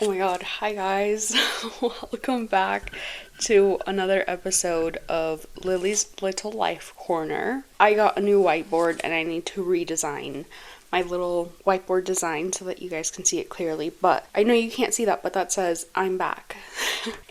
Oh my god, hi guys. Welcome back to another episode of Lily's Little Life Corner. I got a new whiteboard and I need to redesign my little whiteboard design so that you guys can see it clearly, but I know you can't see that, but that says I'm back.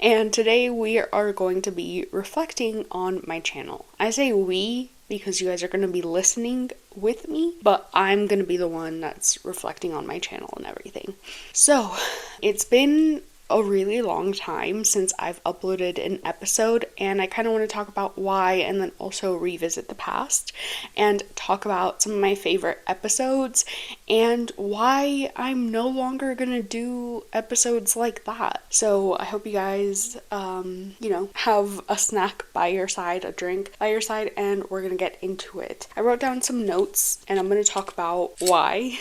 And today we are going to be reflecting on my channel. I say we because you guys are going to be listening with me, but I'm going to be the one that's reflecting on my channel and everything. So, it's been a really long time since I've uploaded an episode, and I kind of want to talk about why, and then also revisit the past and talk about some of my favorite episodes and why I'm no longer gonna do episodes like that. So I hope you guys have a snack by your side, a drink by your side, and we're gonna get into it. I wrote down some notes and I'm gonna talk about why.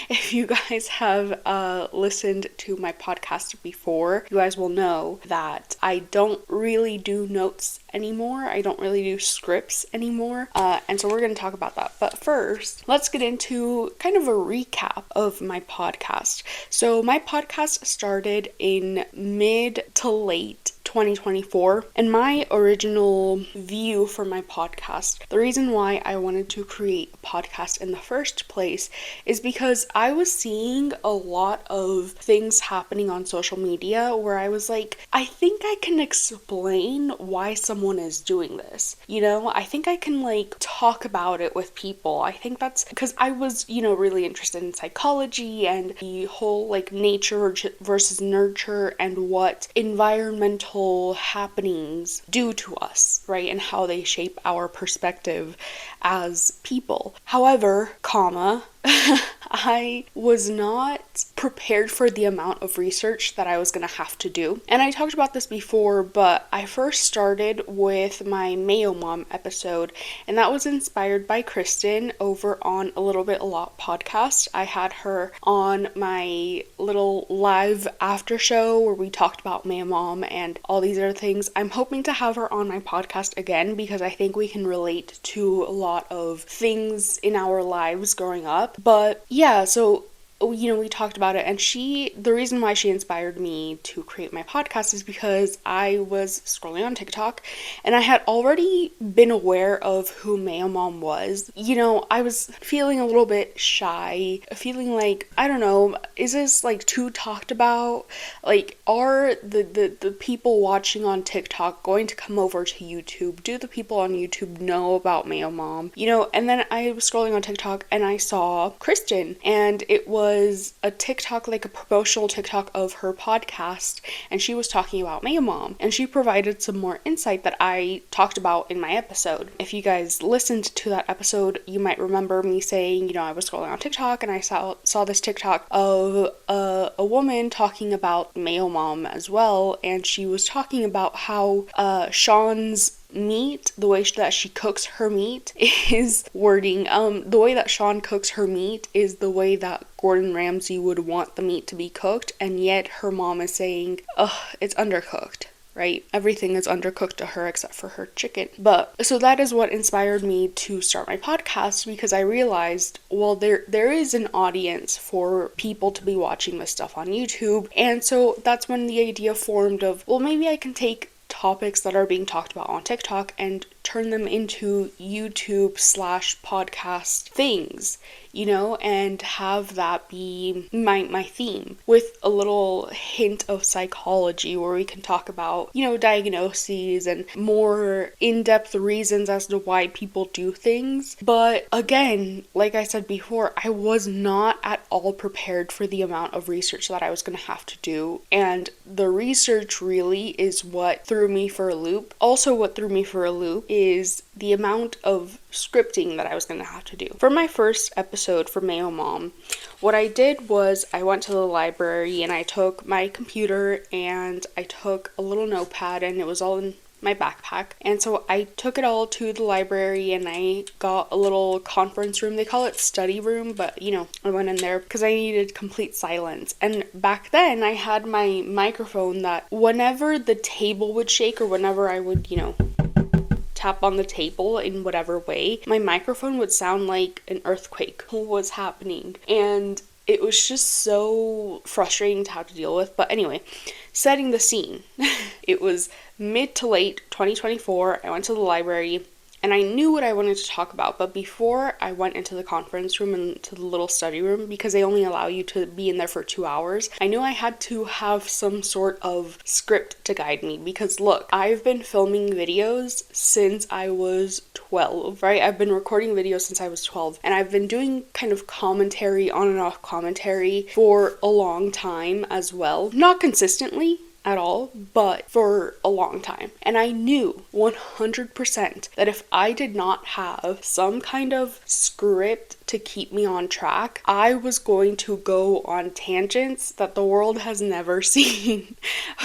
If you guys have listened to my podcast before, you guys will know that I don't really do notes anymore. I don't really do scripts anymore. And so we're going to talk about that. But first, let's get into kind of a recap of my podcast. So my podcast started in mid to late 2024, and my original view for my podcast, the reason why I wanted to create a podcast in the first place is because I was seeing a lot of things happening on social media where I was like, I think I can explain why someone is doing this. I think I can talk about it with people. I think that's because I was, really interested in psychology and the whole nature versus nurture and what environmental happenings do to us, right? And how they shape our perspective as people. However, I was not prepared for the amount of research that I was going to have to do. And I talked about this before, but I first started with my Mayo Mom episode, and that was inspired by Kristen over on A Little Bit A Lot podcast. I had her on my little live after show where we talked about Mayo Mom and all these other things. I'm hoping to have her on my podcast again because I think we can relate to a lot of things in our lives growing up. But yeah, so we talked about it, and the reason why she inspired me to create my podcast is because I was scrolling on TikTok and I had already been aware of who Mayo Mom was. I was feeling a little bit shy, feeling like, I don't know, is this too talked about? Are the people watching on TikTok going to come over to YouTube? Do the people on YouTube know about Mayo Mom? And then I was scrolling on TikTok and I saw Kristen, and it was a TikTok, a promotional TikTok of her podcast, and she was talking about Mayo Mom, and she provided some more insight that I talked about in my episode. If you guys listened to that episode, you might remember me saying, I was scrolling on TikTok and I saw this TikTok of a woman talking about Mayo Mom as well, and she was talking about how Sean's meat, the way that she cooks her meat is the way that Sean cooks her meat is the way that Gordon Ramsay would want the meat to be cooked, and yet her mom is saying, it's undercooked. Right? Everything is undercooked to her except for her chicken. But so that is what inspired me to start my podcast, because I realized, well, there is an audience for people to be watching this stuff on YouTube. And so that's when the idea formed of, well, maybe I can take topics that are being talked about on TikTok and turn them into YouTube/podcast things, and have that be my theme with a little hint of psychology where we can talk about, diagnoses and more in-depth reasons as to why people do things. But again, like I said before, I was not at all prepared for the amount of research that I was going to have to do. And the research really is what threw me for a loop. Also, what threw me for a loop is the amount of scripting that I was going to have to do. For my first episode for Mayo Mom, what I did was I went to the library and I took my computer and I took a little notepad, and it was all in my backpack. And so I took it all to the library and I got a little conference room. They call it study room, but I went in there because I needed complete silence. And back then I had my microphone that whenever the table would shake or whenever I would, tap on the table in whatever way, my microphone would sound like an earthquake was happening. And it was just so frustrating to have to deal with. But anyway, setting the scene. It was mid to late 2024. I went to the library and I knew what I wanted to talk about, but before I went into the conference room and to the little study room, because they only allow you to be in there for 2 hours, I knew I had to have some sort of script to guide me, because look, I've been filming videos since I was 12, right? I've been recording videos since I was 12, and I've been doing kind of commentary, on and off commentary, for a long time as well. Not consistently at all, but for a long time. And I knew 100% that if I did not have some kind of script to keep me on track, I was going to go on tangents that the world has never seen.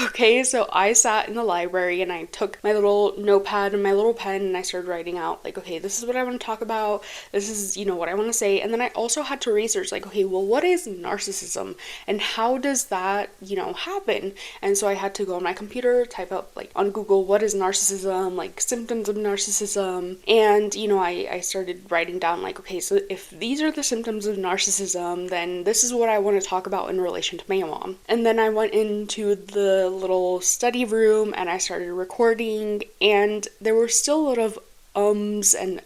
Okay, so I sat in the library and I took my little notepad and my little pen and I started writing out, like, okay, this is what I want to talk about, this is, what I want to say. And then I also had to research, like, okay, well, what is narcissism and how does that, happen? And so I had to go on my computer, type up, like, on Google, what is narcissism, like, symptoms of narcissism. And, I started writing down, like, okay, so if these are the symptoms of narcissism, then this is what I want to talk about in relation to my mom. And then I went into the little study room and I started recording, and there were still a lot of ums and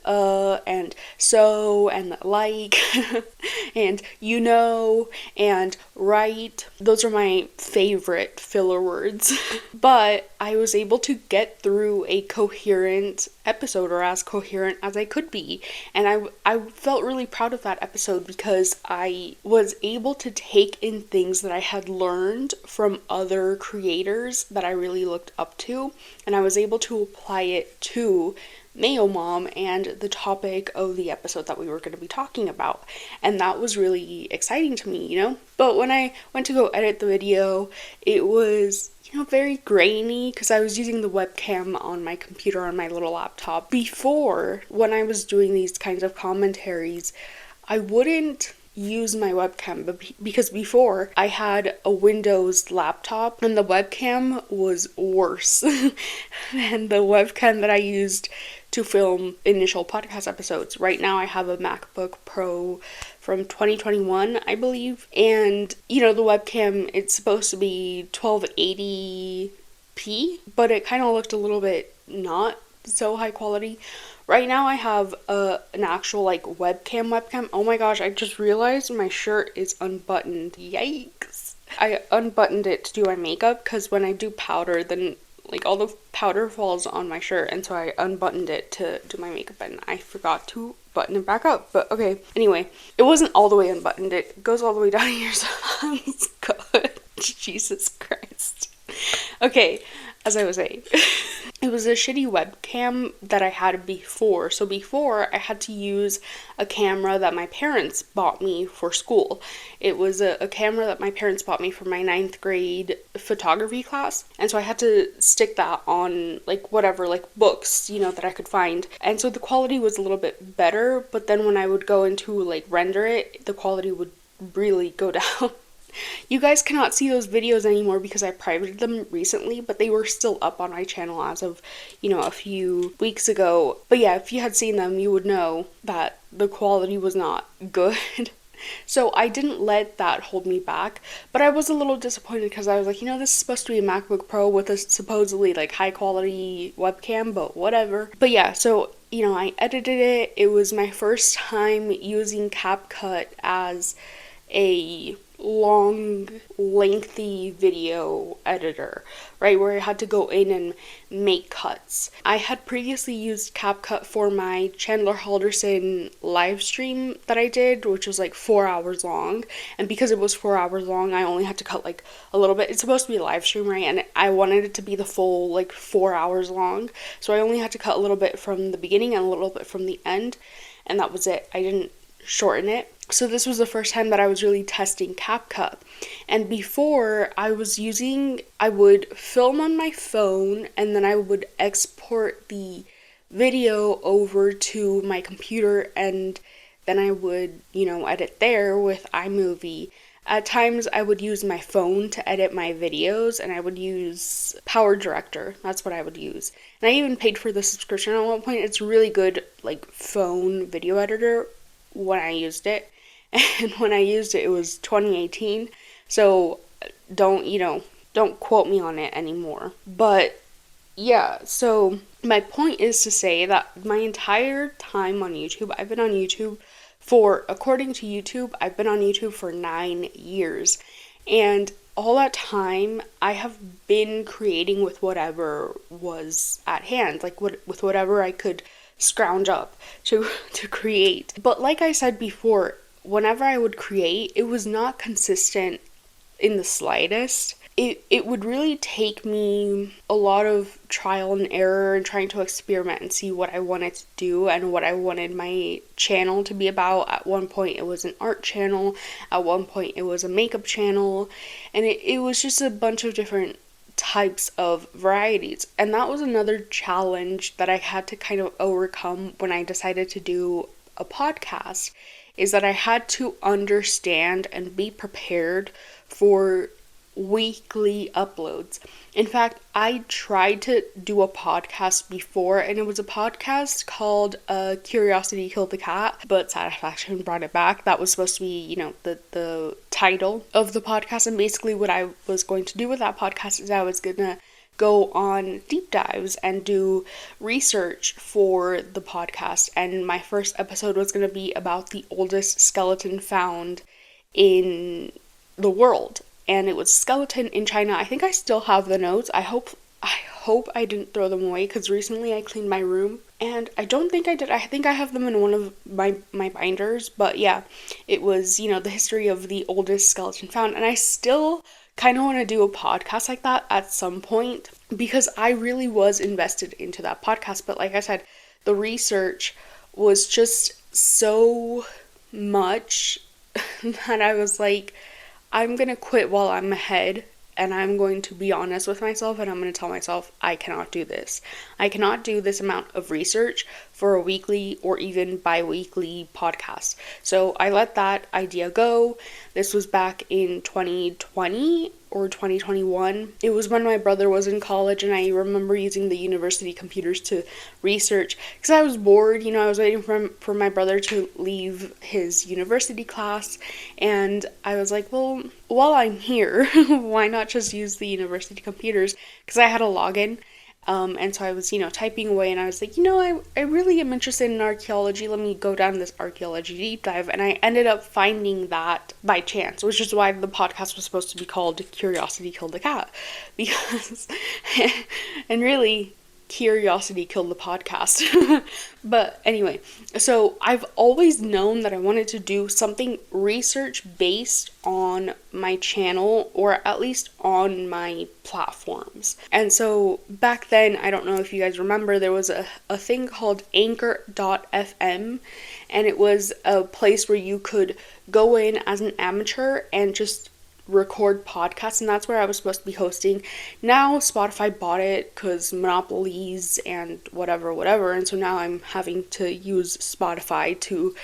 so and like and and right. Those are my favorite filler words. But I was able to get through a coherent episode, or as coherent as I could be, and I felt really proud of that episode because I was able to take in things that I had learned from other creators that I really looked up to, and I was able to apply it to Mayo Mom and the topic of the episode that we were going to be talking about. And that was really exciting to me, But when I went to go edit the video, it was, very grainy because I was using the webcam on my computer on my little laptop. Before, when I was doing these kinds of commentaries, I wouldn't use my webcam because before I had a Windows laptop and the webcam was worse than the webcam that I used to film initial podcast episodes. Right now I have a MacBook Pro from 2021, I believe, and the webcam, it's supposed to be 1280p, but it kind of looked a little bit not so high quality. Right now I have an actual webcam. Oh my gosh, I just realized my shirt is unbuttoned. Yikes. I unbuttoned it to do my makeup because when I do powder, then all the powder falls on my shirt, and so I unbuttoned it to do my makeup and I forgot to button it back up. But okay, anyway, it wasn't all the way unbuttoned. It goes all the way down here, so that's good. Jesus Christ. Okay, as I was saying, it was a shitty webcam that I had before. So before, I had to use a camera that my parents bought me for school. It was a camera that my parents bought me for my 9th grade photography class. And so I had to stick that on books, that I could find. And so the quality was a little bit better, but then when I would go into render it, the quality would really go down. You guys cannot see those videos anymore because I privated them recently, but they were still up on my channel as of, a few weeks ago. But yeah, if you had seen them, you would know that the quality was not good. So I didn't let that hold me back, but I was a little disappointed because I was like, this is supposed to be a MacBook Pro with a supposedly high quality webcam, but whatever. But yeah, so I edited it. It was my first time using CapCut as a long, lengthy video editor, right, where I had to go in and make cuts. I had previously used CapCut for my Chandler Halderson live stream that I did, which was 4 hours long, and because it was 4 hours long, I only had to cut a little bit. It's supposed to be a live stream, right, and I wanted it to be the full 4 hours long, so I only had to cut a little bit from the beginning and a little bit from the end, and that was it. I didn't shorten it. So this was the first time that I was really testing CapCut. And before, I would film on my phone and then I would export the video over to my computer and then I would, edit there with iMovie. At times, I would use my phone to edit my videos, and I would use Power Director. That's what I would use. And I even paid for the subscription at one point. It's a really good, phone video editor when I used it. and when I used it, it was 2018. So don't quote me on it anymore. But yeah, so my point is to say that my entire time on YouTube, I've been on YouTube according to YouTube, I've been on YouTube for 9 years. And all that time, I have been creating with whatever was at hand, like with whatever I could scrounge up to create. But like I said before, whenever I would create, it was not consistent in the slightest. It would really take me a lot of trial and error and trying to experiment and see what I wanted to do and what I wanted my channel to be about. At one point it was an art channel, at one point it was a makeup channel, and it was just a bunch of different types of varieties. And that was another challenge that I had to kind of overcome when I decided to do a podcast, is that I had to understand and be prepared for weekly uploads. In fact, I tried to do a podcast before, and it was a podcast called Curiosity Killed the Cat, but Satisfaction brought it back. That was supposed to be, the title of the podcast. And basically what I was going to do with that podcast is I was gonna go on deep dives and do research for the podcast. And my first episode was going to be about the oldest skeleton found in the world. And it was skeleton in China. I think I still have the notes. I hope I didn't throw them away, because recently I cleaned my room and I don't think I did. I think I have them in one of my binders. But yeah, it was, the history of the oldest skeleton found. And I still kind of want to do a podcast like that at some point, because I really was invested into that podcast. But like I said, the research was just so much that I was like, I'm going to quit while I'm ahead, and I'm going to be honest with myself, and I'm going to tell myself I cannot do this. I cannot do this amount of research for a weekly or even bi-weekly podcast. So I let that idea go. This was back in 2020 or 2021. It was when my brother was in college, and I remember using the university computers to research because I was bored. I was waiting for my brother to leave his university class, and I was like, well, while I'm here, why not just use the university computers? Because I had a login. And so I was, typing away, and I was like, I really am interested in archaeology. Let me go down this archaeology deep dive. And I ended up finding that by chance, which is why the podcast was supposed to be called Curiosity Killed the Cat. Because, and really, curiosity killed the podcast. But anyway, so I've always known that I wanted to do something research based on my channel, or at least on my platforms. And so back then, I don't know if you guys remember, there was a thing called anchor.fm, and it was a place where you could go in as an amateur and just record podcasts, and that's where I was supposed to be hosting. Now Spotify bought it because monopolies and whatever, and so now I'm having to use Spotify to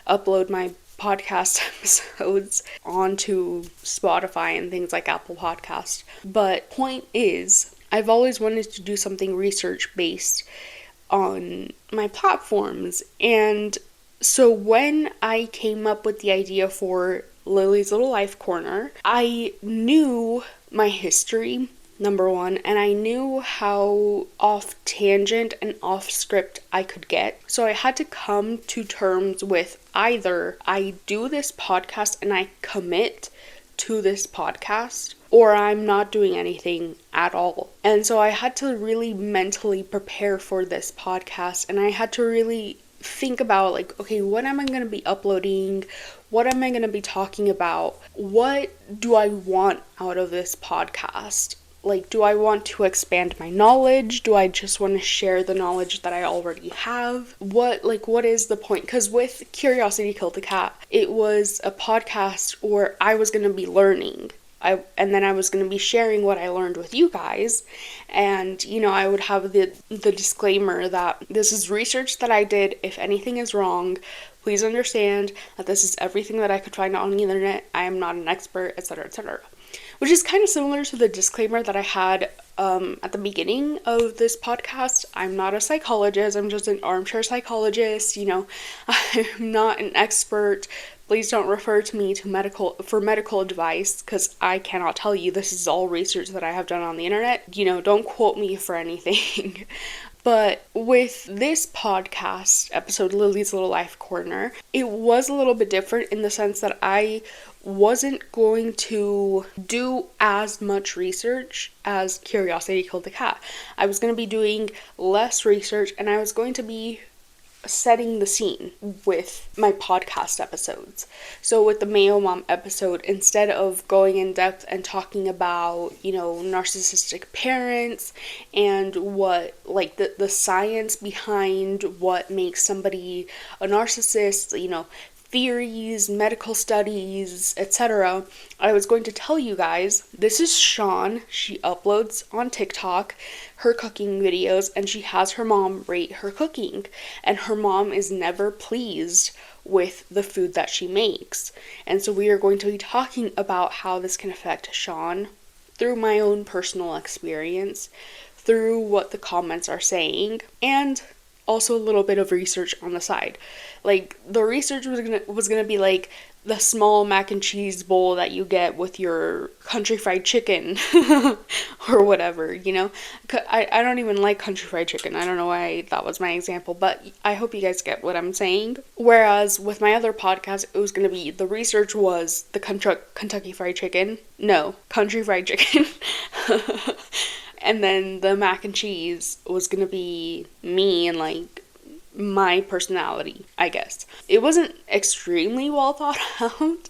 upload my podcast episodes onto Spotify and things like Apple Podcast. But point is, I've always wanted to do something research based on my platforms, and so when I came up with the idea for Lily's Little Life Corner, I knew my history, number one, and I knew how off tangent and off script I could get. So I had to come to terms with either I do this podcast and I commit to this podcast, or I'm not doing anything at all. And so I had to really mentally prepare for this podcast, and I had to really think about, like, okay, what am I going to be uploading? What am I going to be talking about? What do I want out of this podcast? Like, do I want to expand my knowledge? Do I just want to share the knowledge that I already have? What is the point? Because with Curiosity Killed the Cat, it was a podcast where I was going to be learning. And then I was going to be sharing what I learned with you guys. And, I would have the disclaimer that this is research that I did. If anything is wrong, please understand that this is everything that I could find on the internet. I am not an expert, etc., etc. Which is kind of similar to the disclaimer that I had at the beginning of this podcast. I'm not a psychologist. I'm just an armchair psychologist. I'm not an expert. Please don't refer to me for medical advice, because I cannot tell you. This is all research that I have done on the internet. Don't quote me for anything. But with this podcast episode, Lily's Little Life Corner, it was a little bit different in the sense that I wasn't going to do as much research as Curiosity Killed the Cat. I was going to be doing less research, and I was going to be setting the scene with my podcast episodes. So with the Mayo Mom episode, instead of going in depth and talking about, narcissistic parents and what, like, the science behind what makes somebody a narcissist, theories, medical studies, etc., I was going to tell you guys, this is Sean. She uploads on TikTok her cooking videos, and she has her mom rate her cooking, and her mom is never pleased with the food that she makes. And so we are going to be talking about how this can affect Sean through my own personal experience, through what the comments are saying, and also a little bit of research on the side. Like, the research was gonna be like the small mac and cheese bowl that you get with your country fried chicken or whatever, I don't even like country fried chicken. I don't know why that was my example, but I hope you guys get what I'm saying. Whereas with my other podcast, it was going to be, the research was the Kentucky fried chicken. No, country fried chicken. And then the mac and cheese was going to be me and, like, my personality, I guess. It wasn't extremely well thought out.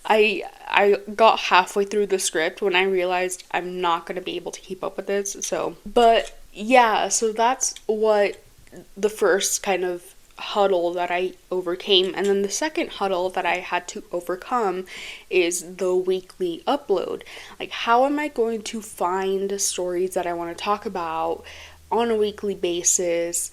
I got halfway through the script when I realized I'm not going to be able to keep up with this. But yeah, so that's what the first kind of huddle that I overcame. And then the second huddle that I had to overcome is the weekly upload. Like, how am I going to find stories that I want to talk about on a weekly basis,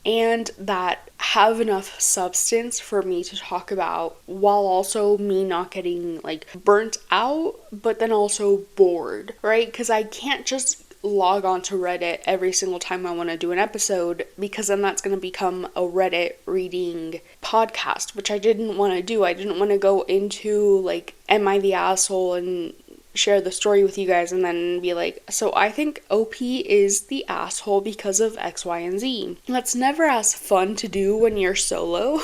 and that have enough substance for me to talk about, while also me not getting, like, burnt out, but then also bored, right? Because I can't just log on to Reddit every single time I want to do an episode, because then that's going to become a Reddit reading podcast, which I didn't want to do. I didn't want to go into, like, am I the asshole, and share the story with you guys and then be like, so I think OP is the asshole because of X, Y, and Z. That's never as fun to do when you're solo.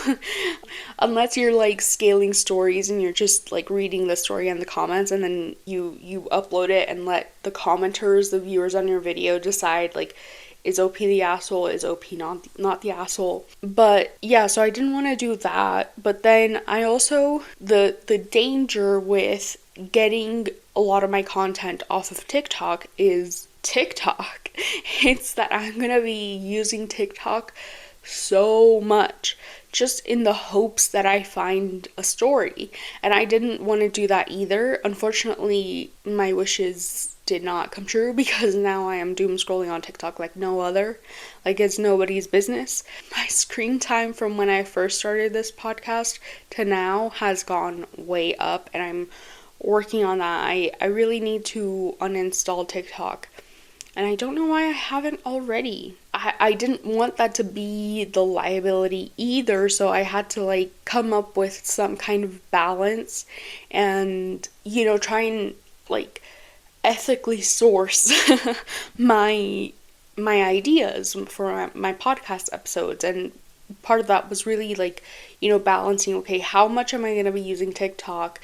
Unless you're, like, scaling stories and you're just, like, reading the story in the comments, and then you upload it and let the commenters, the viewers on your video, decide, like, is OP the asshole? Is OP not the asshole? But yeah, so I didn't want to do that. But then I also, the danger with getting a lot of my content off of TikTok is TikTok. It's that I'm gonna be using TikTok so much, just in the hopes that I find a story. And I didn't want to do that either. Unfortunately, my wishes did not come true, because now I am doom scrolling on TikTok like no other. Like, it's nobody's business. My screen time from when I first started this podcast to now has gone way up, and I'm working on that. I really need to uninstall TikTok, and I don't know why I haven't already. I didn't want that to be the liability either, so I had to, like, come up with some kind of balance and, try and, like, ethically source my ideas for my podcast episodes. And part of that was really, like, balancing, okay, how much am I going to be using TikTok?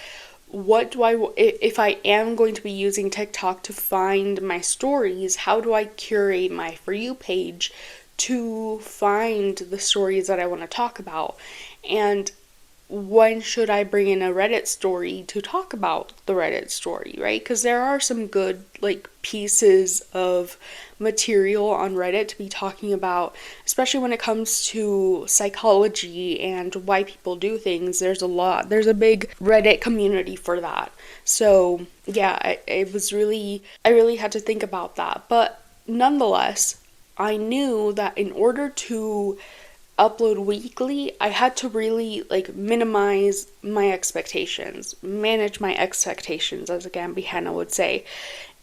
What do if I am going to be using TikTok to find my stories, how do I curate my For You page to find the stories that I want to talk about? And when should I bring in a Reddit story to talk about the Reddit story, right? Because there are some good, like, pieces of material on Reddit to be talking about, especially when it comes to psychology and why people do things. There's a big Reddit community for that. So yeah, I really had to think about that. But nonetheless, I knew that in order to upload weekly, I had to really, like, minimize my expectations, manage my expectations, as a Gambi Hannah would say.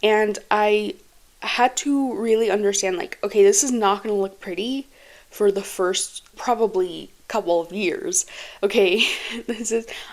And I had to really understand, like, okay, this is not going to look pretty for the first probably couple of years. Okay,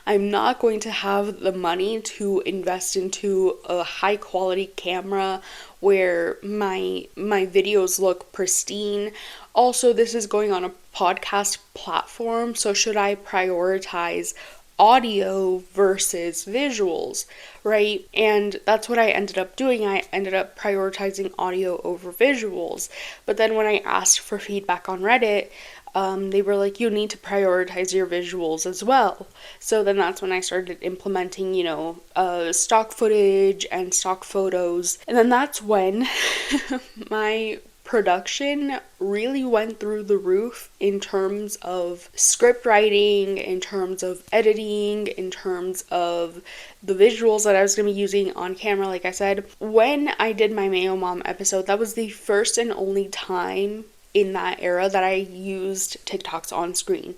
I'm not going to have the money to invest into a high quality camera where my videos look pristine. Also, this is going on a podcast platform, so should I prioritize audio versus visuals, right? And that's what I ended up doing. I ended up prioritizing audio over visuals. But then when I asked for feedback on Reddit, they were like, you need to prioritize your visuals as well. So then that's when I started implementing, stock footage and stock photos. And then that's when my production really went through the roof in terms of script writing, in terms of editing, in terms of the visuals that I was going to be using on camera. Like I said, when I did my Mayo Mom episode, that was the first and only time in that era that I used TikToks on screen.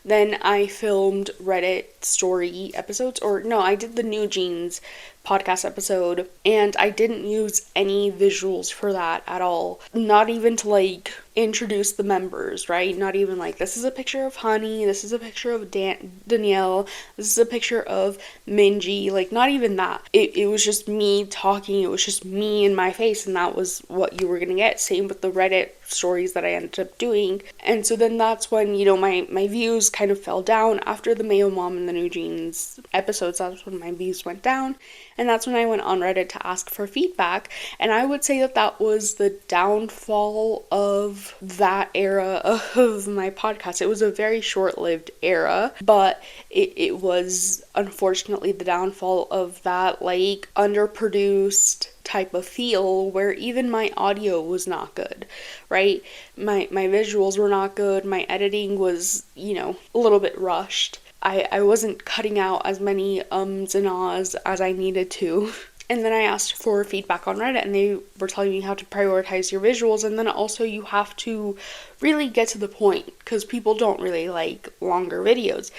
Then I filmed Reddit story episodes, I did the New Jeans podcast episode, and I didn't use any visuals for that at all. Not even to introduce the members, right? Not even this is a picture of Honey, this is a picture of Danielle, this is a picture of Minji, not even that. It was just me talking, it was just me and my face, and that was what you were gonna get. Same with the Reddit stories that I ended up doing. And so then that's when, my views kind of fell down after the Mayo Mom and the New Jeans episodes. That's when my views went down. And that's when I went on Reddit to ask for feedback. And I would say that was the downfall of that era of my podcast. It was a very short-lived era, but it was unfortunately the downfall of that underproduced type of feel where even my audio was not good, right? My visuals were not good. My editing was, a little bit rushed. I wasn't cutting out as many ums and ahs as I needed to. And then I asked for feedback on Reddit, and they were telling me how to prioritize your visuals, and then also you have to really get to the point, because people don't really like longer videos.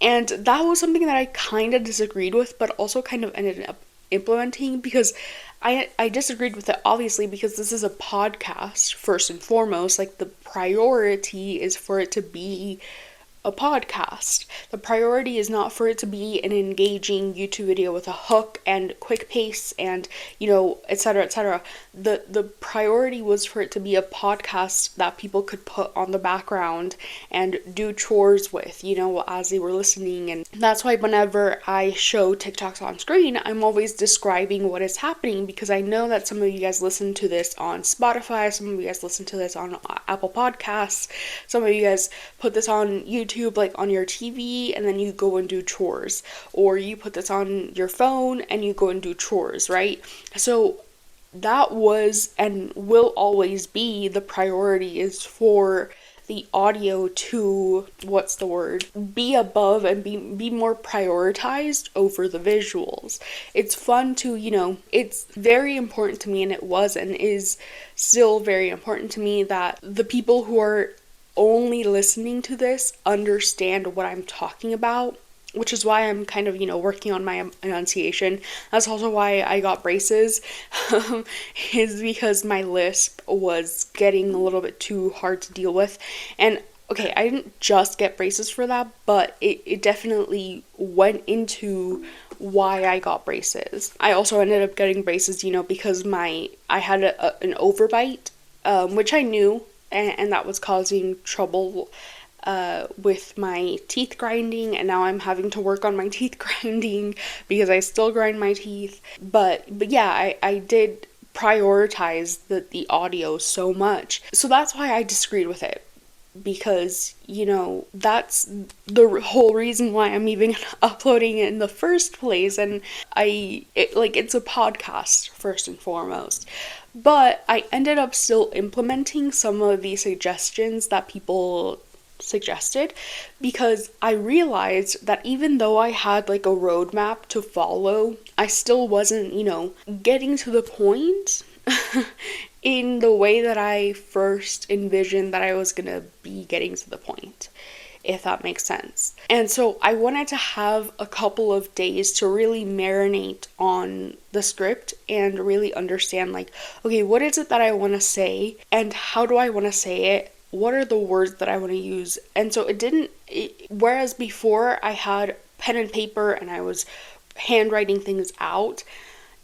And that was something that I kind of disagreed with, but also kind of ended up implementing, because I disagreed with it, obviously, because this is a podcast, first and foremost. The priority is for it to be a podcast. The priority is not for it to be an engaging YouTube video with a hook and quick pace and, etc., etc. The priority was for it to be a podcast that people could put on the background and do chores with, as they were listening. And that's why whenever I show TikToks on screen, I'm always describing what is happening, because I know that some of you guys listen to this on Spotify, some of you guys listen to this on Apple Podcasts, some of you guys put this on YouTube, on your TV, and then you go and do chores, or you put this on your phone and you go and do chores, right? So that was and will always be the priority, is for the audio to, be above and be more prioritized over the visuals. It's fun to, it's very important to me, and it was and is still very important to me, that the people who are only listening to this understand what I'm talking about, which is why I'm kind of, working on my enunciation. That's also why I got braces, is because my lisp was getting a little bit too hard to deal with. And okay, I didn't just get braces for that, but it definitely went into why I got braces. I also ended up getting braces, because I had an overbite, which I knew, and that was causing trouble with my teeth grinding, and now I'm having to work on my teeth grinding because I still grind my teeth. But yeah, I did prioritize the audio so much. So that's why I disagreed with it, because, that's the whole reason why I'm even uploading it in the first place. And it's a podcast first and foremost. But I ended up still implementing some of the suggestions that people suggested, because I realized that even though I had a roadmap to follow, I still wasn't, getting to the point in the way that I first envisioned that I was gonna be getting to the point, if that makes sense. And so I wanted to have a couple of days to really marinate on the script and really understand okay, what is it that I want to say, and how do I want to say it what are the words that I want to use? And so whereas before I had pen and paper and I was handwriting things out,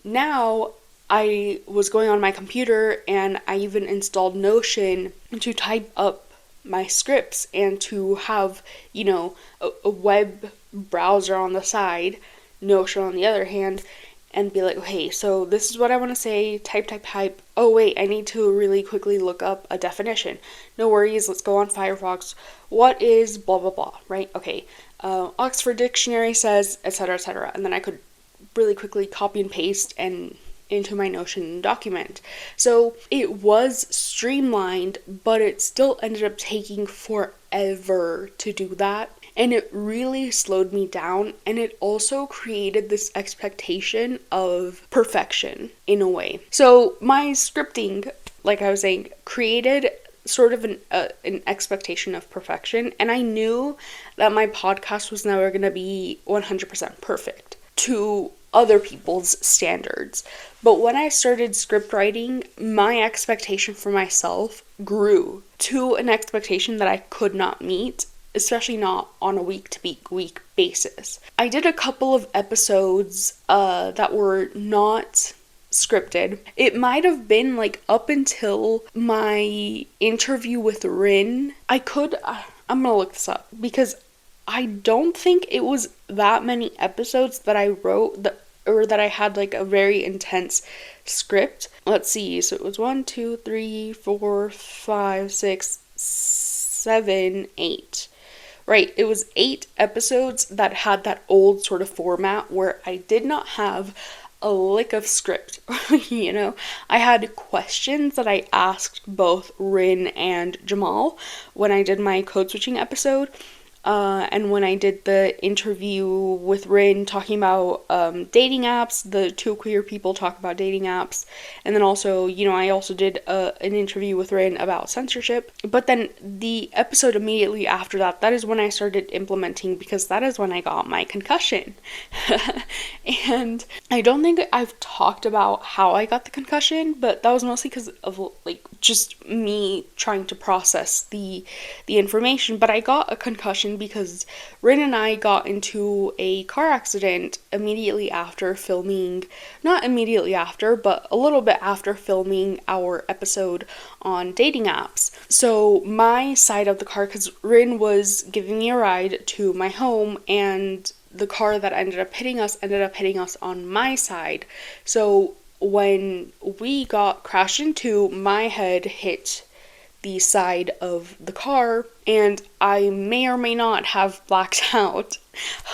now I was going on my computer and I even installed Notion to type up my scripts and to have, a web browser on the side, Notion on the other hand, and be like, okay, so this is what I want to say, type. Oh wait, I need to really quickly look up a definition. No worries, let's go on Firefox. What is blah blah blah, right? Okay, Oxford Dictionary says, etc., etc. And then I could really quickly copy and paste and into my Notion document. So it was streamlined, but it still ended up taking forever to do that. And it really slowed me down, and it also created this expectation of perfection in a way. So my scripting, like I was saying, created sort of an expectation of perfection, and I knew that my podcast was never going to be 100% perfect to other people's standards. But when I started script writing, my expectation for myself grew to an expectation that I could not meet, especially not on a week-to-week basis. I did a couple of episodes that were not scripted. It might have been like up until my interview with Rin. I'm gonna look this up because I don't think it was that many episodes that I wrote that I had like a very intense script. Let's see. So it was 1, 2, 3, 4, 5, 6, 7, 8. Right, it was 8 episodes that had that old sort of format where I did not have a lick of script. I had questions that I asked both Rin and Jamal when I did my code switching episode. And when I did the interview with Rin talking about dating apps, the two queer people talk about dating apps, and then also, I also did an interview with Rin about censorship. But then the episode immediately after that is when I started implementing, because that is when I got my concussion. And I don't think I've talked about how I got the concussion, but that was mostly because of just me trying to process the information. But I got a concussion because Rin and I got into a car accident immediately after filming, not immediately after, but a little bit after filming our episode on dating apps. So my side of the car, because Rin was giving me a ride to my home, and the car that ended up hitting us on my side. So when we got crashed into, my head hit the side of the car, and I may or may not have blacked out.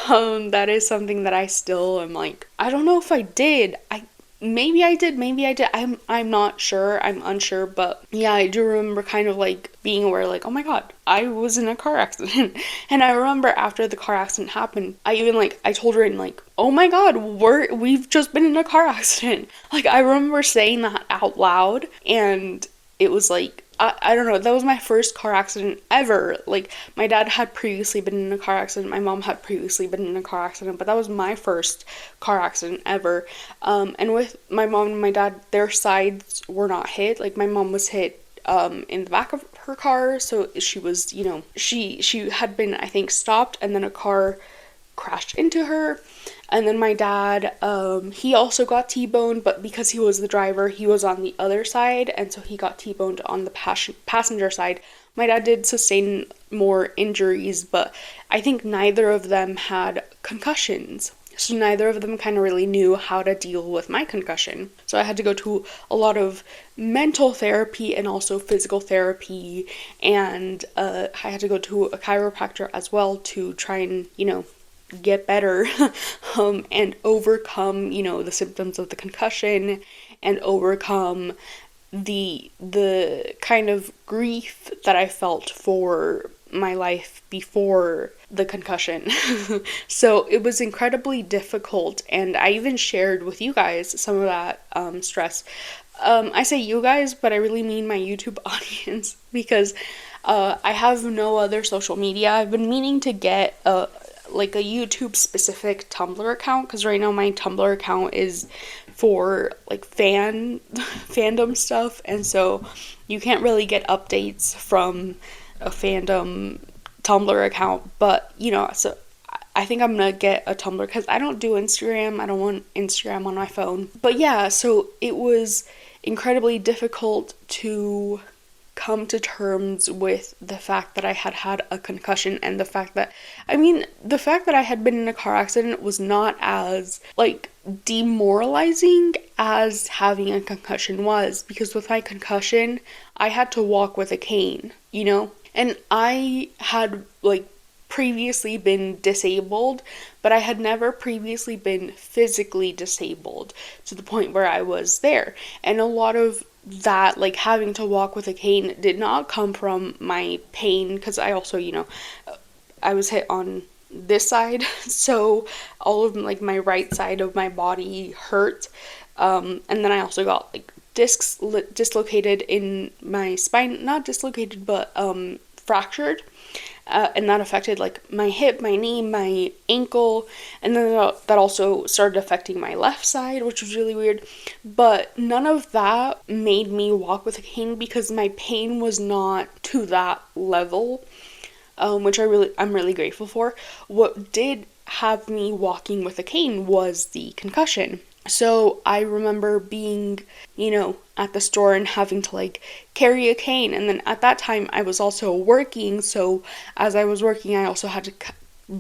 That is something that I still am like, I don't know if I did. Maybe I did. I'm not sure. I'm unsure, but yeah, I do remember kind of being aware, oh my god, I was in a car accident. And I remember after the car accident happened, I even I told her, oh my god, we've just been in a car accident. I remember saying that out loud, and it was I don't know, that was my first car accident ever. My dad had previously been in a car accident, my mom had previously been in a car accident, but that was my first car accident ever. And with my mom and my dad, their sides were not hit. My mom was hit in the back of her car, so she was, she had been, I think, stopped, and then a car crashed into her. And then my dad, he also got T-boned, but because he was the driver, he was on the other side, and so he got T-boned on the passenger side. My dad did sustain more injuries, but I think neither of them had concussions. So neither of them kind of really knew how to deal with my concussion. So I had to go to a lot of mental therapy and also physical therapy, and I had to go to a chiropractor as well to try and, get better and overcome, the symptoms of the concussion, and overcome the kind of grief that I felt for my life before the concussion. So it was incredibly difficult, and I even shared with you guys some of that stress. I say you guys, but I really mean my YouTube audience, because I have no other social media. I've been meaning to get a YouTube specific Tumblr account, because right now my Tumblr account is for like fandom stuff, and so you can't really get updates from a fandom Tumblr account. But so I think I'm gonna get a Tumblr because I don't do Instagram. I don't want Instagram on my phone. But yeah, so it was incredibly difficult to come to terms with the fact that I had had a concussion, and the fact that I had been in a car accident was not as like demoralizing as having a concussion was, because with my concussion I had to walk with a cane, and I had like previously been disabled, but I had never previously been physically disabled to the point where I was there. And a lot of that, like having to walk with a cane, did not come from my pain, because I also, I was hit on this side, so all of like my right side of my body hurt. And then I also got like discs dislocated in my spine, not dislocated, but fractured. And that affected like my hip, my knee, my ankle, and then that also started affecting my left side, which was really weird. But none of that made me walk with a cane, because my pain was not to that level, which I'm really grateful for. What did have me walking with a cane was the concussion. So I remember being, at the store and having to like carry a cane. And then at that time I was also working. So as I was working, I also had to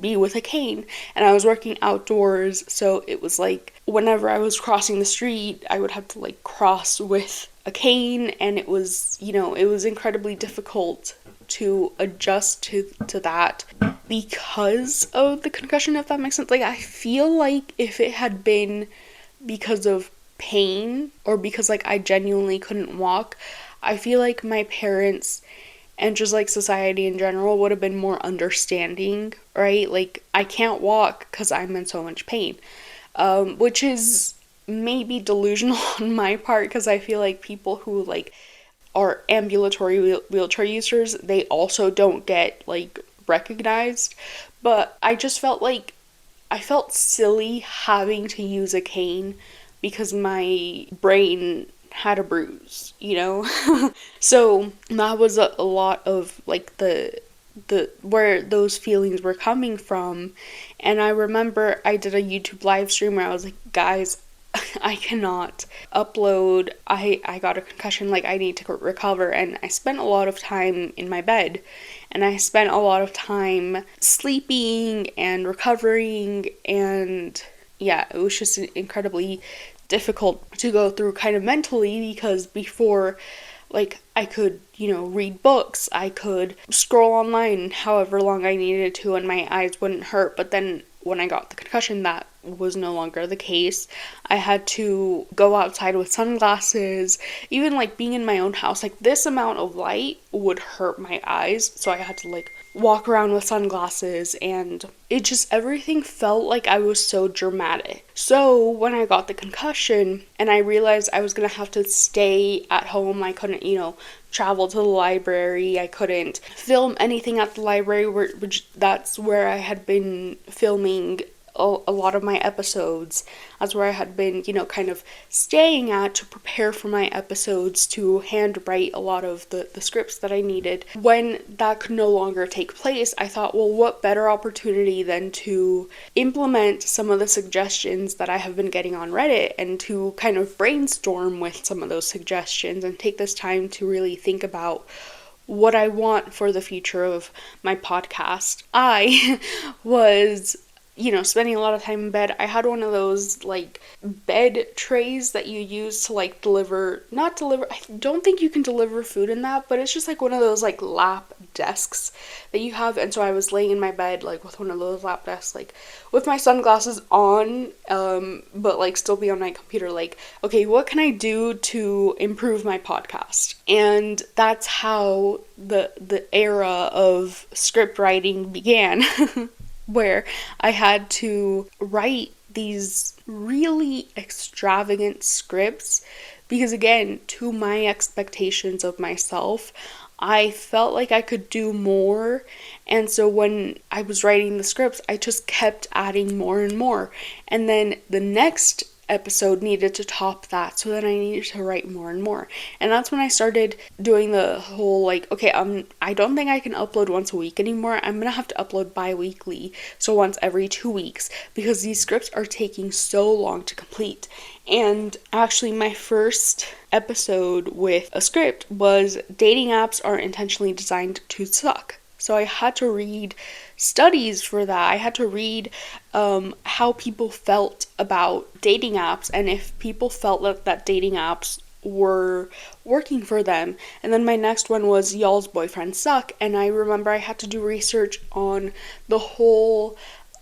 be with a cane, and I was working outdoors. So it was like whenever I was crossing the street, I would have to like cross with a cane. And it was, it was incredibly difficult to adjust to that because of the concussion, if that makes sense. Like I feel like if it had been because of pain, or because like I genuinely couldn't walk, I feel like my parents and just like society in general would have been more understanding, right? Like I can't walk because I'm in so much pain, which is maybe delusional on my part, because I feel like people who like are ambulatory wheelchair users, they also don't get like recognized. But I just felt like I felt silly having to use a cane because my brain had a bruise, So that was a lot of like the where those feelings were coming from. And I remember I did a YouTube live stream where I was like, guys, I cannot upload. I got a concussion, like I need to recover. And I spent a lot of time in my bed, and I spent a lot of time sleeping and recovering, and yeah, it was just incredibly difficult to go through kind of mentally, because before, like, I could, read books, I could scroll online however long I needed to, and my eyes wouldn't hurt. But then when I got the concussion, that was no longer the case. I had to go outside with sunglasses. Even like being in my own house, like this amount of light would hurt my eyes, so I had to like walk around with sunglasses, and it just, everything felt like I was so dramatic. So when I got the concussion and I realized I was gonna have to stay at home, I couldn't, travel to the library, I couldn't film anything at the library, which that's where I had been filming a lot of my episodes. That's where I had been, kind of staying at to prepare for my episodes, to handwrite a lot of the scripts that I needed. When that could no longer take place, I thought, well, what better opportunity than to implement some of the suggestions that I have been getting on Reddit, and to kind of brainstorm with some of those suggestions, and take this time to really think about what I want for the future of my podcast. I was spending a lot of time in bed. I had one of those like bed trays that you use to like I don't think you can deliver food in that, but it's just like one of those like lap desks that you have. And so I was laying in my bed like with one of those lap desks, like with my sunglasses on, but like still be on my computer, like, okay, what can I do to improve my podcast? And that's how the era of script writing began. Where I had to write these really extravagant scripts, because again, to my expectations of myself, I felt like I could do more. And so when I was writing the scripts, I just kept adding more and more. And then the next episode needed to top that, so then I needed to write more and more. And that's when I started doing the whole like, okay, I don't think I can upload once a week anymore. I'm gonna have to upload bi-weekly, so once every 2 weeks, because these scripts are taking so long to complete. And actually, my first episode with a script was dating apps are intentionally designed to suck. So I had to read studies for that. I had to read how people felt about dating apps, and if people felt that dating apps were working for them. And then my next one was y'all's boyfriends suck, and I remember I had to do research on the whole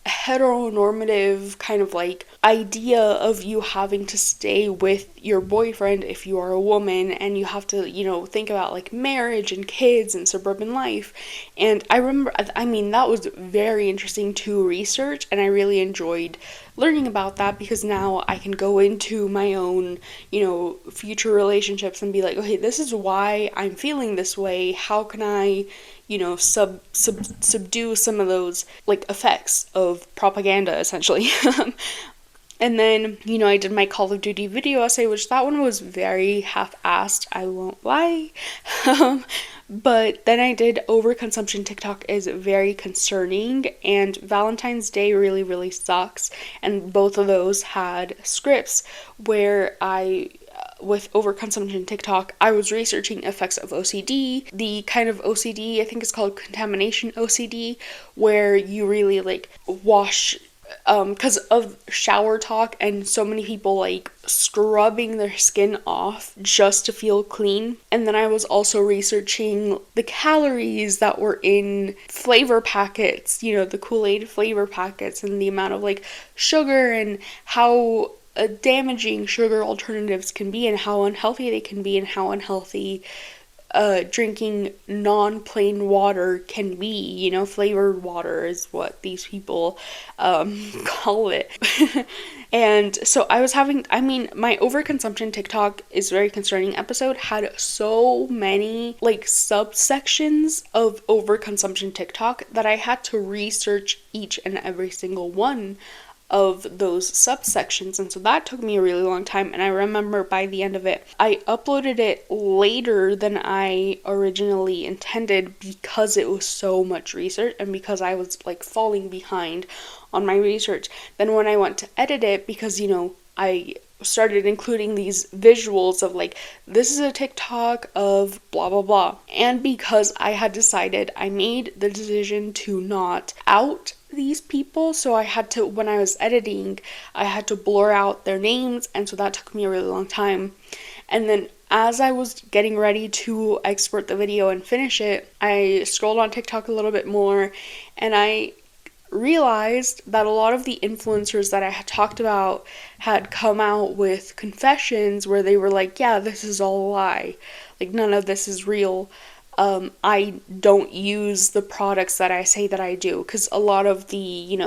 heteronormative kind of like idea of you having to stay with your boyfriend if you are a woman, and you have to, think about like marriage and kids and suburban life. And I remember, that was very interesting to research, and I really enjoyed learning about that, because now I can go into my own, future relationships and be like, okay, this is why I'm feeling this way. How can I subdue some of those like effects of propaganda, essentially. And then, I did my Call of Duty video essay, which that one was very half-assed, I won't lie. But then I did overconsumption TikTok is very concerning, and Valentine's Day really, really sucks. And both of those had scripts where with overconsumption TikTok, I was researching effects of OCD, the kind of OCD, I think it's called contamination OCD, where you really like wash, because of shower talk and so many people like scrubbing their skin off just to feel clean. And then I was also researching the calories that were in flavor packets, the Kool-Aid flavor packets, and the amount of like sugar and how damaging sugar alternatives can be, and how unhealthy they can be, and how unhealthy drinking non-plain water can be. Flavored water is what these people call it. And so I was having, my overconsumption TikTok is very concerning episode had so many like subsections of overconsumption TikTok that I had to research each and every single one of those subsections, and so that took me a really long time. And I remember by the end of it, I uploaded it later than I originally intended, because it was so much research and because I was like falling behind on my research. Then when I went to edit it, because I started including these visuals of like, this is a TikTok of blah blah blah, and because I had decided, I made the decision to not out these people, so I had to, when I was editing, I had to blur out their names, and so that took me a really long time. And then as I was getting ready to export the video and finish it, I scrolled on TikTok a little bit more, and I realized that a lot of the influencers that I had talked about had come out with confessions where they were like, yeah, this is all a lie, like none of this is real. I don't use the products that I say that I do, because a lot of the,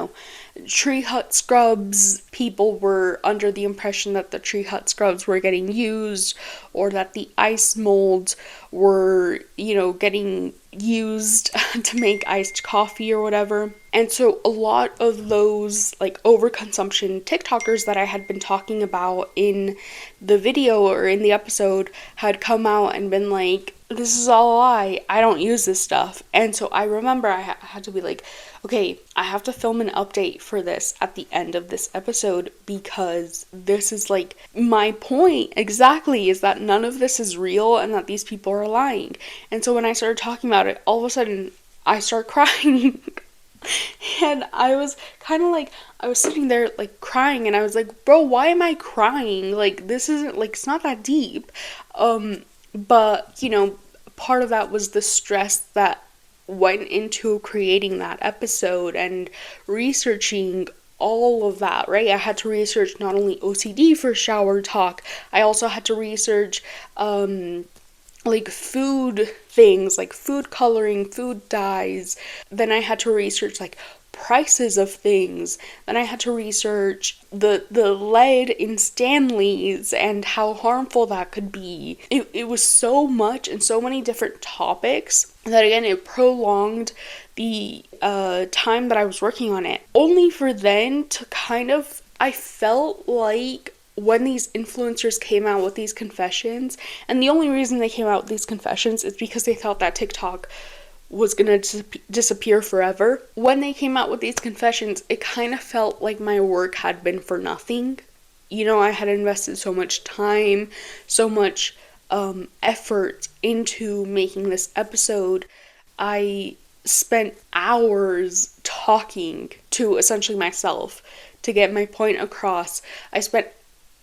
Tree Hut scrubs, people were under the impression that the Tree Hut scrubs were getting used, or that the ice molds were, getting used to make iced coffee or whatever. And so a lot of those like overconsumption TikTokers that I had been talking about in the video or in the episode had come out and been like, this is all a lie, I don't use this stuff. And so I remember I had to be like, okay, I have to film an update for this at the end of this episode, because this is like my point exactly, is that none of this is real and that these people are lying. And so when I started talking about it, all of a sudden I start crying. And I was kind of like, I was sitting there like crying, and I was like, bro, why am I crying? Like, this isn't like, it's not that deep. But part of that was the stress that went into creating that episode and researching all of that, right? I had to research not only OCD for shower talk, I also had to research like food things, like food coloring, food dyes. Then I had to research like prices of things. Then I had to research the lead in Stanleys and how harmful that could be. It was so much and so many different topics that, again, it prolonged the time that I was working on it. Only for then to kind of, I felt like when these influencers came out with these confessions, and the only reason they came out with these confessions is because they thought that TikTok was gonna disappear forever. When they came out with these confessions, it kind of felt like my work had been for nothing. You know, I had invested so much time, so much effort into making this episode. I spent hours talking to essentially myself to get my point across. I spent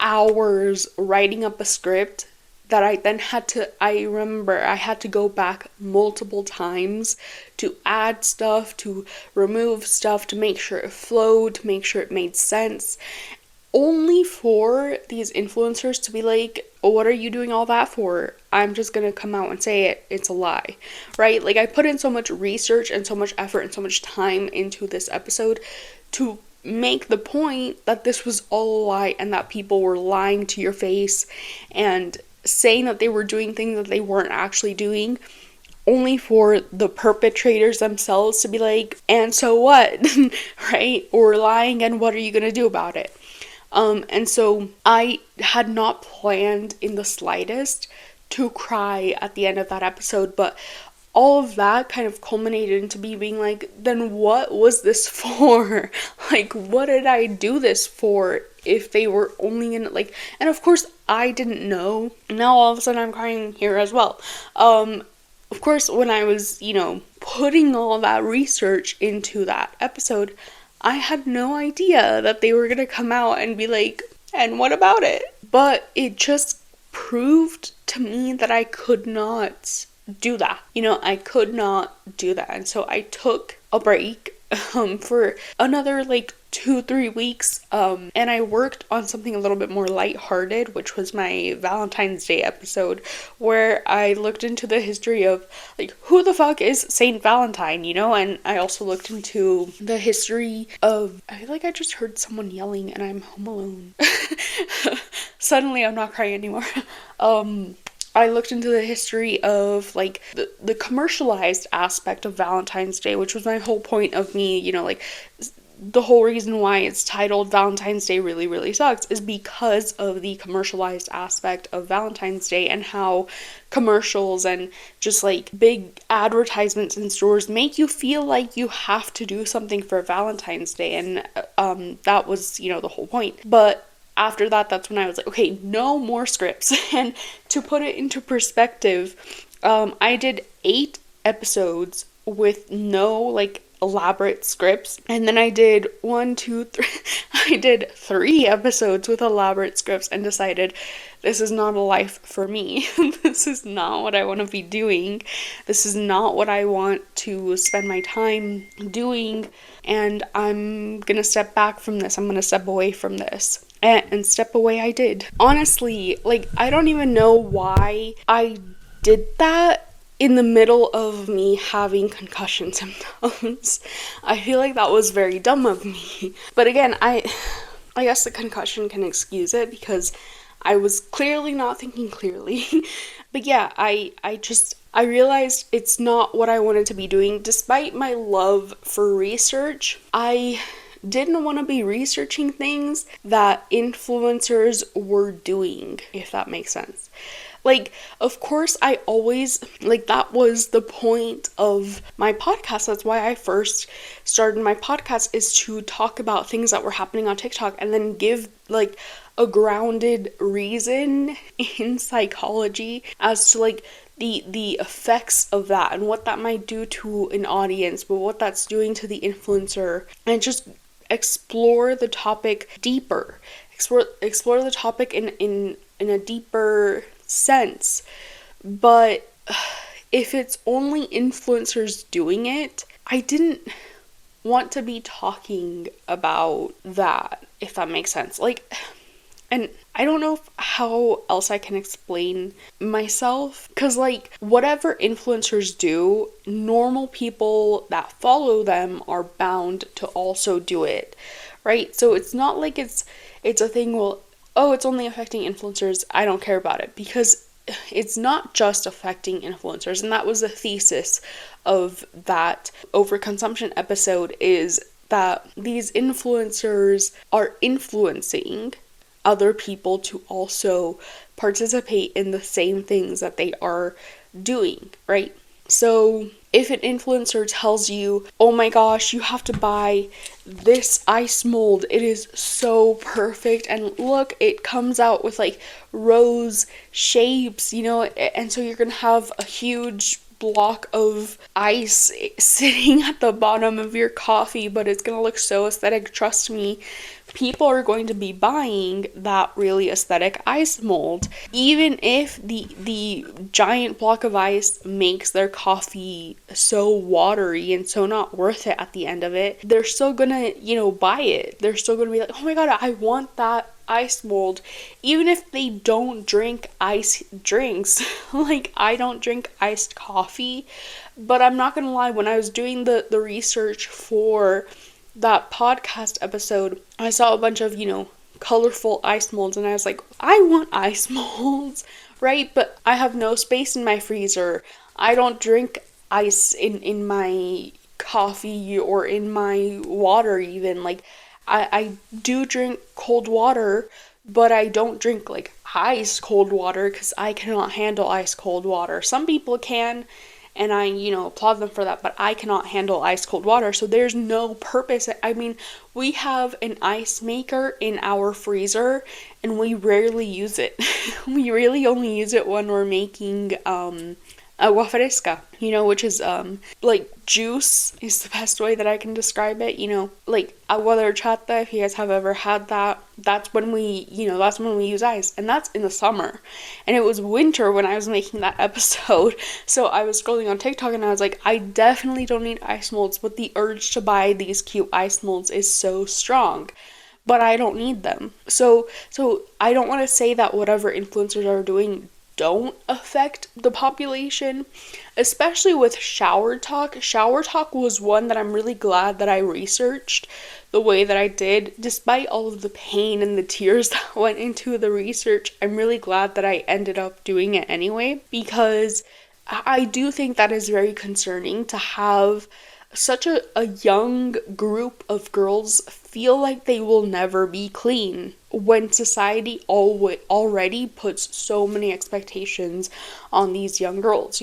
hours writing up a script that I then I remember I had to go back multiple times to add stuff, to remove stuff, to make sure it flowed, to make sure it made sense, only for these influencers to be like, what are you doing all that for? I'm just gonna come out and say it's a lie, right? Like, I put in so much research and so much effort and so much time into this episode to make the point that this was all a lie and that people were lying to your face and saying that they were doing things that they weren't actually doing, only for the perpetrators themselves to be like, and so what? Right? Or lying, and what are you gonna do about it? And so I had not planned in the slightest to cry at the end of that episode, but all of that kind of culminated into me being like, then what was this for? Like, what did I do this for if they were only in, like, and of course I didn't know. Now all of a sudden I'm crying here as well. Of course, when I was, putting all that research into that episode, I had no idea that they were gonna come out and be like, and what about it? But it just proved to me that I could not do that. I could not do that. And so I took a break for another 2-3 weeks, and I worked on something a little bit more lighthearted, which was my Valentine's Day episode, where I looked into the history of who the fuck is Saint Valentine, and I also looked into the history of, I feel like I just heard someone yelling and I'm home alone. Suddenly I'm not crying anymore. I looked into the history of the commercialized aspect of Valentine's Day, which was my whole point of me, the whole reason why it's titled Valentine's Day Really, Really Sucks is because of the commercialized aspect of Valentine's Day and how commercials and just big advertisements in stores make you feel like you have to do something for Valentine's Day. And that was, the whole point. But after that, that's when I was like, okay, no more scripts. And to put it into perspective, I did 8 episodes with no elaborate scripts, and then I did 3 episodes with elaborate scripts and decided this is not a life for me. This is not what I want to be doing. This is not what I want to spend my time doing, and I'm gonna step back from this. I'm gonna step away from this. And step away I did. Honestly, I don't even know why I did that in the middle of me having concussion symptoms. I feel like that was very dumb of me. But again, I guess the concussion can excuse it because I was clearly not thinking clearly. But yeah, I realized it's not what I wanted to be doing. Despite my love for research, I didn't want to be researching things that influencers were doing, if that makes sense. Of course, I always, that was the point of my podcast. That's why I first started my podcast, is to talk about things that were happening on TikTok and then give, a grounded reason in psychology as to, the effects of that and what that might do to an audience, but what that's doing to the influencer, and just explore the topic deeper. Explore the topic in a deeper sense. But if it's only influencers doing it, I didn't want to be talking about that, if that makes sense. And I don't know how else I can explain myself, because whatever influencers do, normal people that follow them are bound to also do it, right? So it's not like it's a thing, well, oh, it's only affecting influencers, I don't care about it, because it's not just affecting influencers. And that was the thesis of that overconsumption episode, is that these influencers are influencing other people to also participate in the same things that they are doing, right? So if an influencer tells you, oh my gosh, you have to buy this ice mold, it is so perfect, and look, it comes out with like rose shapes, and so you're gonna have a huge block of ice sitting at the bottom of your coffee, but it's gonna look so aesthetic. Trust me, people are going to be buying that really aesthetic ice mold, even if the giant block of ice makes their coffee so watery and so not worth it at the end of it. They're still gonna buy it. They're still gonna be like, oh my god, I want that ice mold, even if they don't drink ice drinks. Like, I don't drink iced coffee, but I'm not gonna lie, when I was doing the research for that podcast episode, I saw a bunch of, colorful ice molds, and I was like, I want ice molds, right? But I have no space in my freezer. I don't drink ice in my coffee or in my water even. Like, I do drink cold water, but I don't drink like ice cold water because I cannot handle ice cold water. Some people can, and I, applaud them for that, but I cannot handle ice cold water, so there's no purpose. I mean, we have an ice maker in our freezer, and we rarely use it. We really only use it when we're making, agua fresca, which is, like, juice is the best way that I can describe it, like agua de horchata, if you guys have ever had that, that's when we use ice, and that's in the summer, and it was winter when I was making that episode, so I was scrolling on TikTok, and I was like, I definitely don't need ice molds, but the urge to buy these cute ice molds is so strong. But I don't need them. So I don't want to say that whatever influencers are doing don't affect the population, especially with shower talk. Shower talk was one that I'm really glad that I researched the way that I did. Despite all of the pain and the tears that went into the research, I'm really glad that I ended up doing it anyway, because I do think that is very concerning to have such a young group of girls feel like they will never be clean when society already puts so many expectations on these young girls.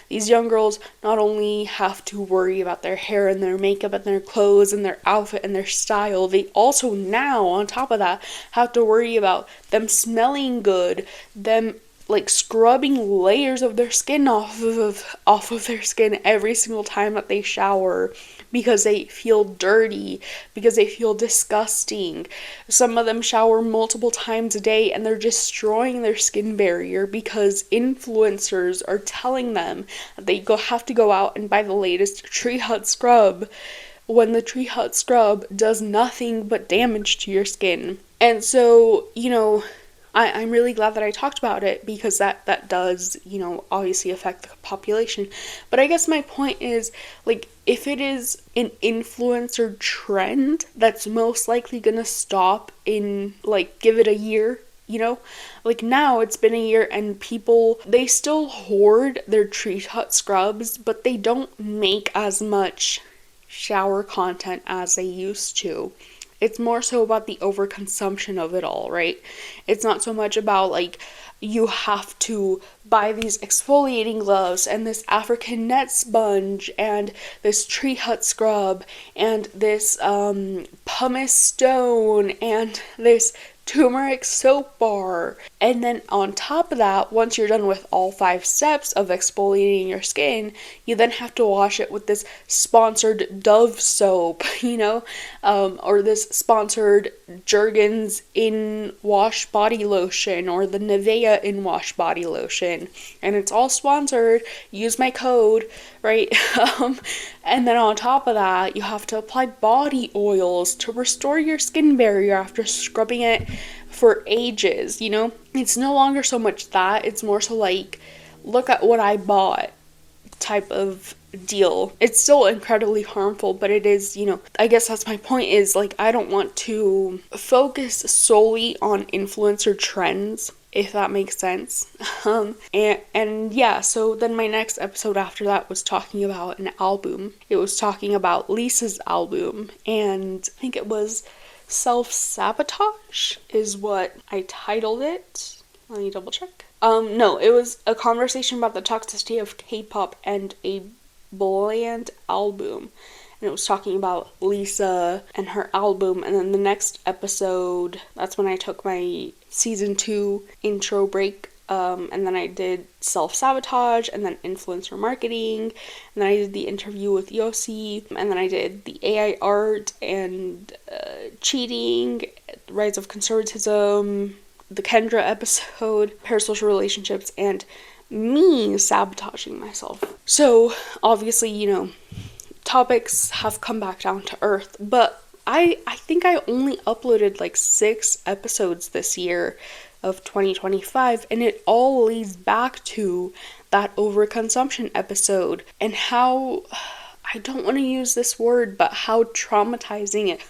These young girls not only have to worry about their hair and their makeup and their clothes and their outfit and their style, they also now, on top of that, have to worry about them smelling good, them like scrubbing layers of their skin off of their skin every single time that they shower, because they feel dirty, because they feel disgusting. Some of them shower multiple times a day, and they're destroying their skin barrier because influencers are telling them that they have to go out and buy the latest Tree Hut scrub, when the Tree Hut scrub does nothing but damage to your skin. And so, I'm really glad that I talked about it, because that does, obviously affect the population. But I guess my point is, like, if it is an influencer trend, that's most likely gonna stop in, like, give it a year, Like, now it's been a year, and people, they still hoard their Tree Hut scrubs, but they don't make as much shower content as they used to. It's more so about the overconsumption of it all, right? It's not so much about, like, you have to buy these exfoliating gloves and this African net sponge and this Tree Hut scrub and this pumice stone and this turmeric soap bar. And then on top of that, once you're done with all 5 steps of exfoliating your skin, you then have to wash it with this sponsored Dove soap, or this sponsored Jergens In Wash Body Lotion, or the Nivea In Wash Body Lotion. And it's all sponsored. Use my code, right? And then on top of that, you have to apply body oils to restore your skin barrier after scrubbing it for ages, It's no longer so much that, it's more so like, look at what I bought type of deal. It's still incredibly harmful, but it is, I guess that's my point, is like, I don't want to focus solely on influencer trends, if that makes sense. And yeah, so then my next episode after that was talking about an album. It was talking about Lisa's album, and I think it was Self-sabotage is what I titled it. Let me double check. No, it was a conversation about the toxicity of K-pop and a bland album. And it was talking about Lisa and her album. And then the next episode, that's when I took my season 2 intro break. And then I did self-sabotage, and then influencer marketing, and then I did the interview with Yossi, and then I did the AI art and cheating, rise of conservatism, the Kendra episode, parasocial relationships, and me sabotaging myself. So obviously, topics have come back down to earth, but I think I only uploaded like 6 episodes this year of 2025, and it all leads back to that overconsumption episode and how, I don't want to use this word, but how traumatizing it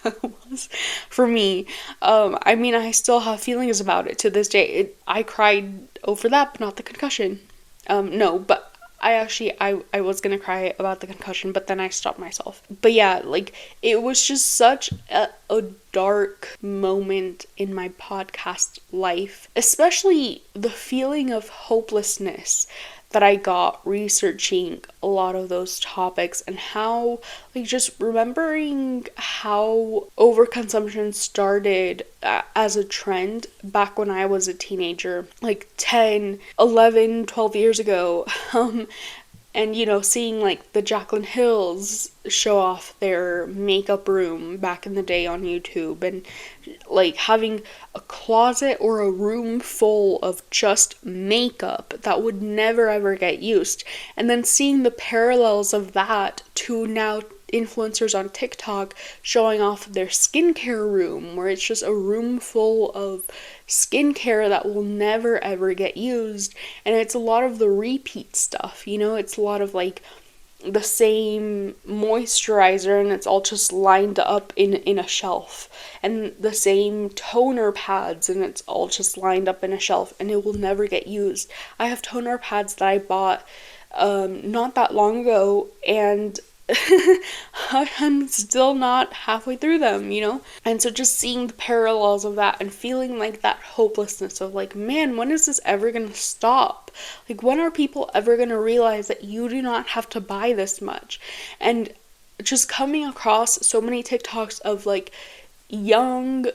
was for me. I still have feelings about it to this day. I cried over that, but not the concussion. No, but I was gonna cry about the concussion, but then I stopped myself. But yeah, it was just such a dark moment in my podcast life, especially the feeling of hopelessness that I got researching a lot of those topics, and how, just remembering how overconsumption started as a trend back when I was a teenager, 10, 11, 12 years ago. And, seeing the Jaclyn Hills show off their makeup room back in the day on YouTube, and having a closet or a room full of just makeup that would never ever get used. And then seeing the parallels of that to now influencers on TikTok showing off their skincare room, where it's just a room full of skincare that will never ever get used. And it's a lot of the repeat stuff, it's a lot of the same moisturizer, and it's all just lined up in a shelf, and the same toner pads, and it's all just lined up in a shelf, and it will never get used. I have toner pads that I bought not that long ago, and I'm still not halfway through them, And so just seeing the parallels of that and feeling that hopelessness of man, when is this ever gonna stop? When are people ever gonna realize that you do not have to buy this much? And just coming across so many TikToks of young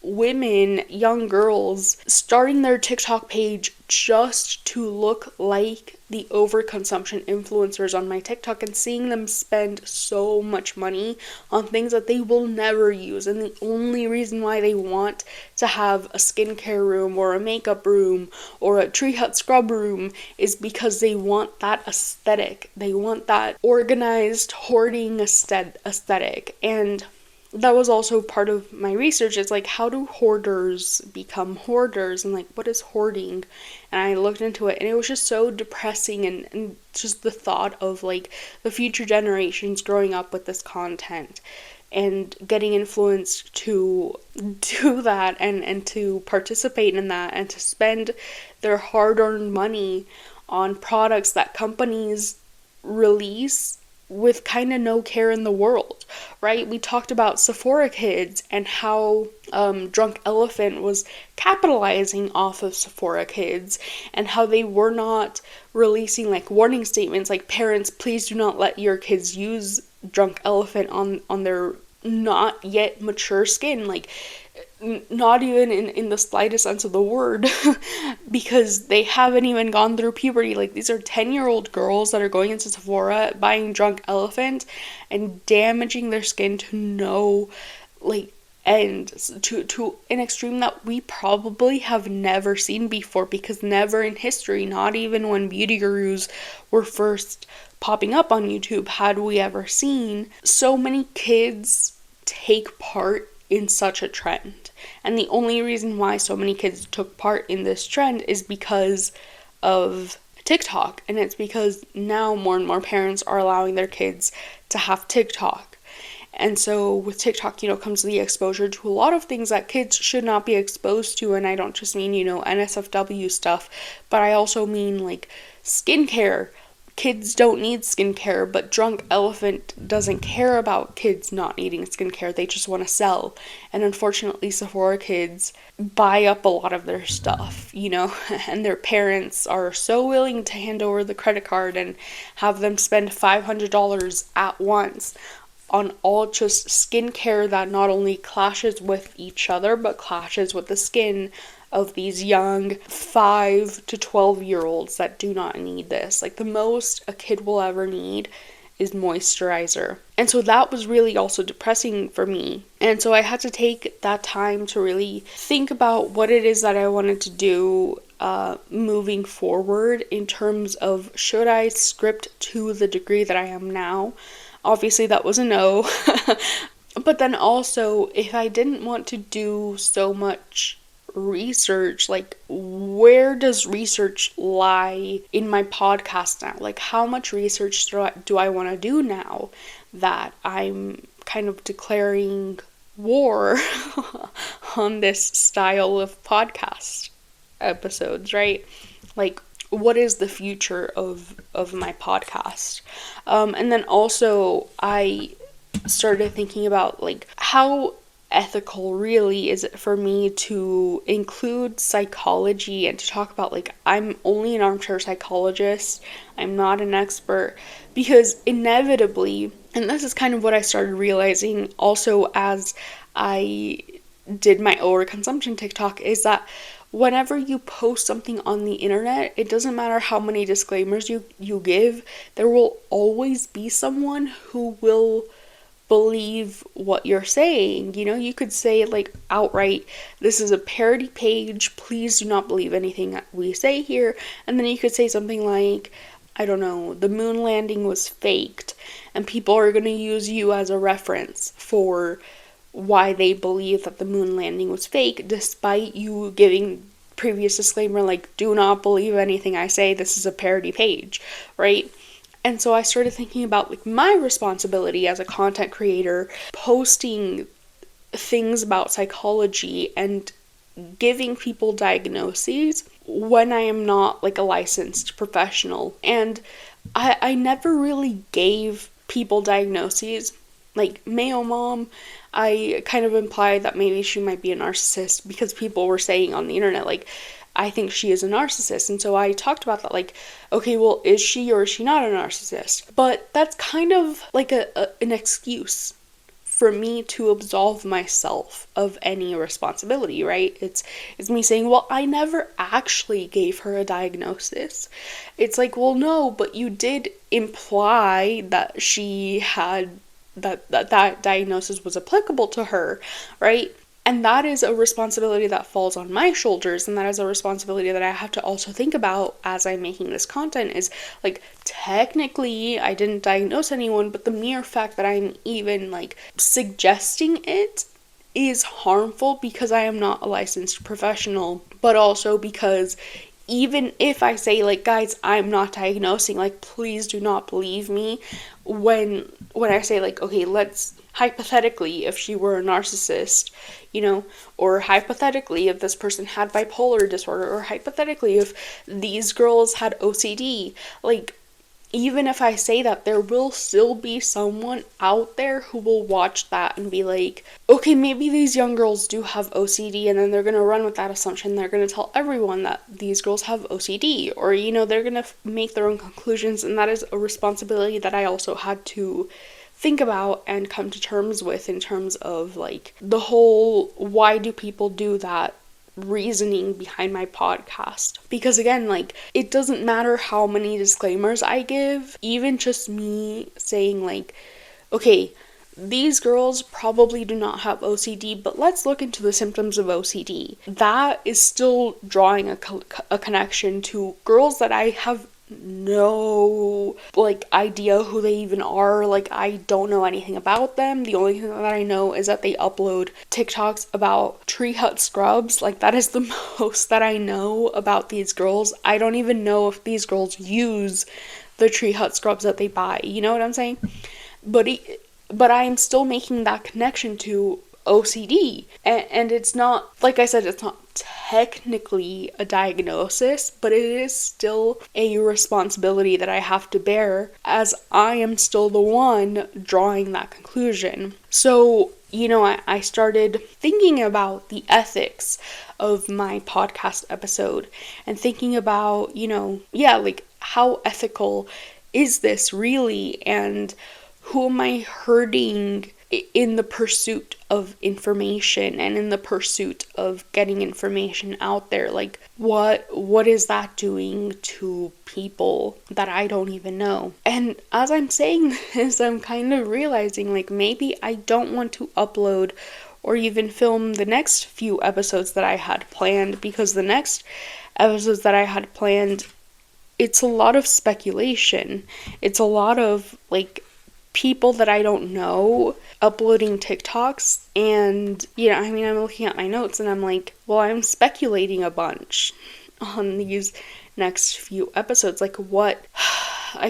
women, young girls, starting their TikTok page just to look like the overconsumption influencers on my TikTok, and seeing them spend so much money on things that they will never use, and the only reason why they want to have a skincare room or a makeup room or a tree hut scrub room is because they want that aesthetic. They want that organized hoarding aesthetic. And that was also part of my research. It's how do hoarders become hoarders, and what is hoarding? And I looked into it, and it was just so depressing, and just the thought of the future generations growing up with this content and getting influenced to do that and to participate in that and to spend their hard-earned money on products that companies release with kind of no care in the world, right? We talked about Sephora Kids and how Drunk Elephant was capitalizing off of Sephora Kids, and how they were not releasing warning statements parents, please do not let your kids use Drunk Elephant on their not yet mature skin. Not even in the slightest sense of the word, because they haven't even gone through puberty. These are 10-year-old girls that are going into Sephora, buying Drunk Elephant, and damaging their skin to no end, to an extreme that we probably have never seen before, because never in history, not even when beauty gurus were first popping up on YouTube, had we ever seen so many kids take part in such a trend. And the only reason why so many kids took part in this trend is because of TikTok. And it's because now more and more parents are allowing their kids to have TikTok. And so with TikTok, comes the exposure to a lot of things that kids should not be exposed to. And I don't just mean, NSFW stuff, but I also mean skincare, kids don't need skincare, but Drunk Elephant doesn't care about kids not needing skincare. They just want to sell. And unfortunately, Sephora kids buy up a lot of their stuff, and their parents are so willing to hand over the credit card and have them spend $500 at once on all just skincare that not only clashes with each other, but clashes with the skin of these young 5 to 12-year-olds that do not need this. Like, the most a kid will ever need is moisturizer. And so that was really also depressing for me. And so I had to take that time to really think about what it is that I wanted to do moving forward in terms of, should I script to the degree that I am now? Obviously that was a no. But then also, if I didn't want to do so much research, like, where does research lie in my podcast now? Like, how much research do I want to do now that I'm kind of declaring war on this style of podcast episodes, right? Like, what is the future of my podcast? And then also I started thinking about, like, how ethical really is it for me to include psychology and to talk about, like, I'm only an armchair psychologist, I'm not an expert, because inevitably, and this is kind of what I started realizing also as I did my overconsumption TikTok, is that whenever you post something on the internet, it doesn't matter how many disclaimers you give, there will always be someone who will believe what you're saying. You could say, like, outright, this is a parody page, please do not believe anything that we say here. And then you could say something like, I don't know, the moon landing was faked, and people are going to use you as a reference for why they believe that the moon landing was fake, despite you giving previous disclaimer, like, do not believe anything I say, this is a parody page, right? And so I started thinking about, like, my responsibility as a content creator, posting things about psychology and giving people diagnoses when I am not, like, a licensed professional. And I never really gave people diagnoses. Like, Mayo Mom, I kind of implied that maybe she might be a narcissist because people were saying on the internet, like, I think she is a narcissist. And so I talked about that, like, okay, well, is she or is she not a narcissist? But that's kind of like an excuse for me to absolve myself of any responsibility, right? It's me saying, well, I never actually gave her a diagnosis. It's like, well, no, but you did imply that she had that diagnosis was applicable to her, right? And that is a responsibility that falls on my shoulders, and that is a responsibility that I have to also think about as I'm making this content, is, like, technically I didn't diagnose anyone, but the mere fact that I'm even, like, suggesting it is harmful because I am not a licensed professional, but also because even if I say, like, guys, I'm not diagnosing, like, please do not believe me when I say, like, okay, let's hypothetically, if she were a narcissist, or hypothetically, if this person had bipolar disorder, or hypothetically, if these girls had OCD, like, even if I say that, there will still be someone out there who will watch that and be like, okay, maybe these young girls do have OCD, and then they're going to run with that assumption. They're going to tell everyone that these girls have OCD, or, they're going to make their own conclusions, and that is a responsibility that I also had to think about and come to terms with in terms of, like, the whole why do people do that reasoning behind my podcast. Because again, like, it doesn't matter how many disclaimers I give, even just me saying, like, okay, these girls probably do not have OCD, but let's look into the symptoms of OCD. That is still drawing a connection to girls that I have no, like, idea who they even are. Like, I don't know anything about them. The only thing that I know is that they upload TikToks about Tree Hut scrubs. Like, that is the most that I know about these girls. I don't even know if these girls use the Tree Hut scrubs that they buy. You know what I'm saying? But I'm still making that connection to OCD. And it's not, like I said, it's not technically a diagnosis, but it is still a responsibility that I have to bear, as I am still the one drawing that conclusion. So, I started thinking about the ethics of my podcast episode and thinking about, how ethical is this really, and who am I hurting in the pursuit of information and in the pursuit of getting information out there? Like, what is that doing to people that I don't even know? And as I'm saying this, I'm kind of realizing, like, maybe I don't want to upload or even film the next few episodes that I had planned, because the next episodes that I had planned, it's a lot of speculation. It's a lot of, like, people that I don't know uploading TikToks, and I'm looking at my notes and I'm like, well, I'm speculating a bunch on these next few episodes. Like, what are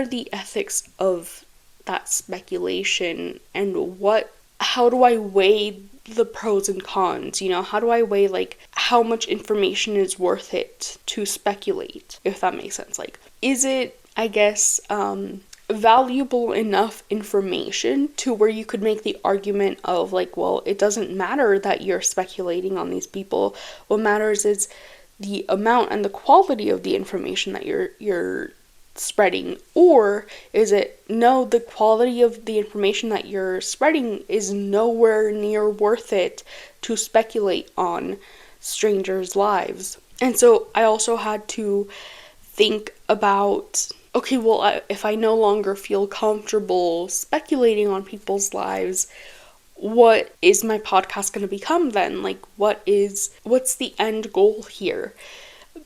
the ethics of that speculation, and how do I weigh the pros and cons? How do I weigh, like, how much information is worth it to speculate, if that makes sense? Like, is it, valuable enough information to where you could make the argument of, like, well, it doesn't matter that you're speculating on these people. What matters is the amount and the quality of the information that you're spreading. Or is it, no, the quality of the information that you're spreading is nowhere near worth it to speculate on strangers' lives? And so I also had to think about, okay, well, if I no longer feel comfortable speculating on people's lives, what is my podcast going to become then? Like, what's the end goal here?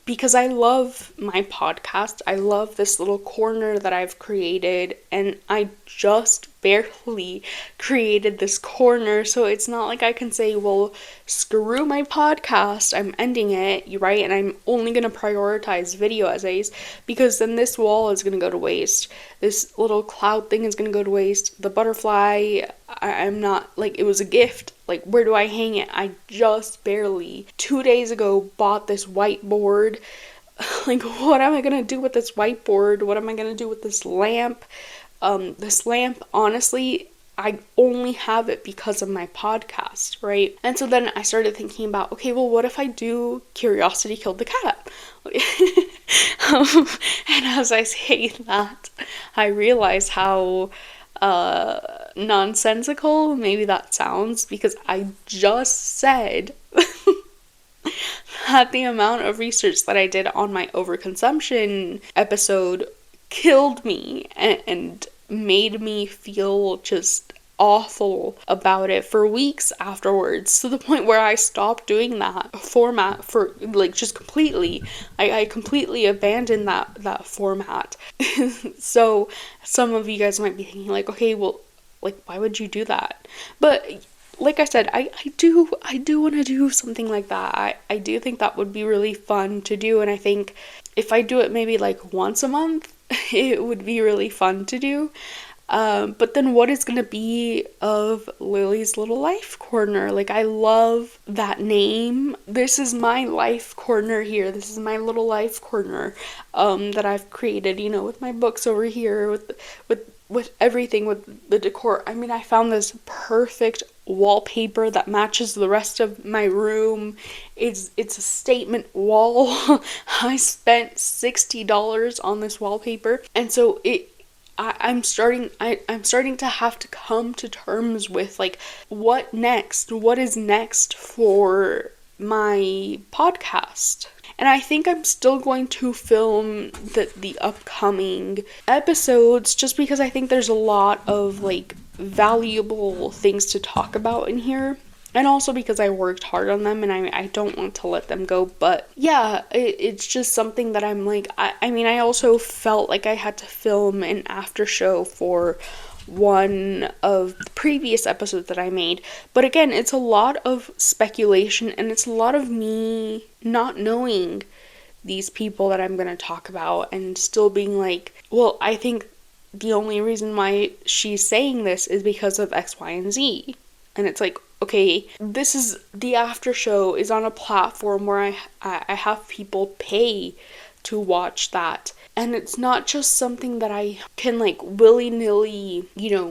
Because I love my podcast. I love this little corner that I've created, and I just barely created this corner, so it's not like I can say, well, screw my podcast, I'm ending it, right? And I'm only going to prioritize video essays, because then this wall is going to go to waste. This little cloud thing is going to go to waste. The butterfly, I'm not, like, it was a gift. Like, where do I hang it? I just barely 2 days ago bought this whiteboard. Like, what am I going to do with this whiteboard? What am I going to do with this lamp? This lamp, honestly, I only have it because of my podcast, right? And so then I started thinking about, okay, well, what if I do Curiosity Killed the Cat? And as I say that, I realize how nonsensical maybe that sounds, because I just said that the amount of research that I did on my overconsumption episode killed me and made me feel just awful about it for weeks afterwards, to the point where I stopped doing that format for, like, just completely. I completely abandoned that format. So some of you guys might be thinking, like, okay, well, like, why would you do that? But like I said, I do want to do something like that. I do think that would be really fun to do, and I think if I do it maybe like once a month, it would be really fun to do. But then what is going to be of Lily's Little Life Corner? Like, I love that name. This is my life corner here. This is my little life corner that I've created, with my books over here, with everything, with the decor. I mean, I found this perfect wallpaper that matches the rest of my room. It's a statement wall. I spent $60 on this wallpaper, and so I'm starting to have to come to terms with, like, what next? What is next for my podcast? And I think I'm still going to film the upcoming episodes, just because I think there's a lot of, like, valuable things to talk about in here. And also because I worked hard on them and I don't want to let them go. But yeah, it's just something that I'm like, I mean, I also felt like I had to film an after show for one of the previous episodes that I made. But again, it's a lot of speculation, and it's a lot of me not knowing these people that I'm going to talk about, and still being like, well, I think the only reason why she's saying this is because of X, Y, and Z. And it's like, okay, this is, the after show is on a platform where I have people pay to watch that. And it's not just something that I can like willy-nilly,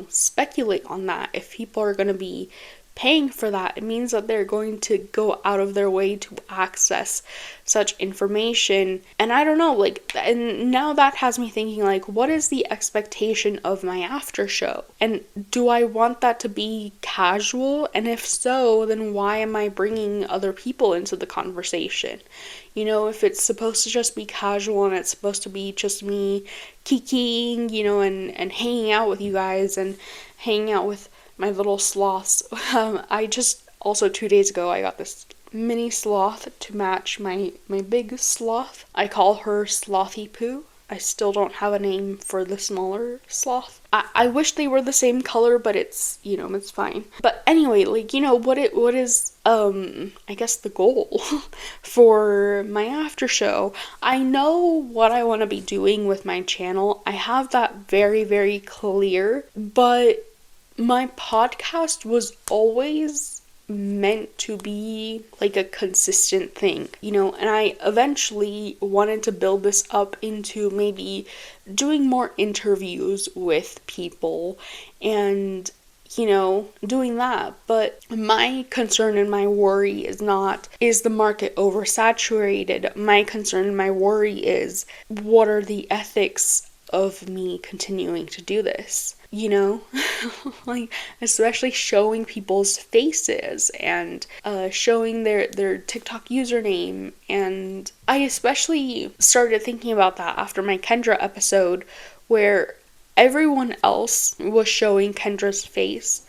speculate on that. If people are going to be paying for that, it means that they're going to go out of their way to access such information. And I don't know, like, and now that has me thinking, like, what is the expectation of my after show? And do I want that to be casual? And if so, then why am I bringing other people into the conversation? If it's supposed to just be casual and it's supposed to be just me kikiing, and hanging out with you guys and hanging out with my little sloths. I just, also 2 days ago, I got this mini sloth to match my big sloth. I call her Slothy Poo. I still don't have a name for the smaller sloth. I wish they were the same color, but it's, it's fine. But anyway, like, what is, I guess the goal for my after show? I know what I want to be doing with my channel. I have that very, very clear, but my podcast was always meant to be like a consistent thing, and I eventually wanted to build this up into maybe doing more interviews with people and doing that. But my concern and my worry is not, is the market oversaturated? My concern and my worry is, what are the ethics of me continuing to do this? Like, especially showing people's faces and showing their TikTok username. And I especially started thinking about that after my Kendra episode, where everyone else was showing Kendra's face,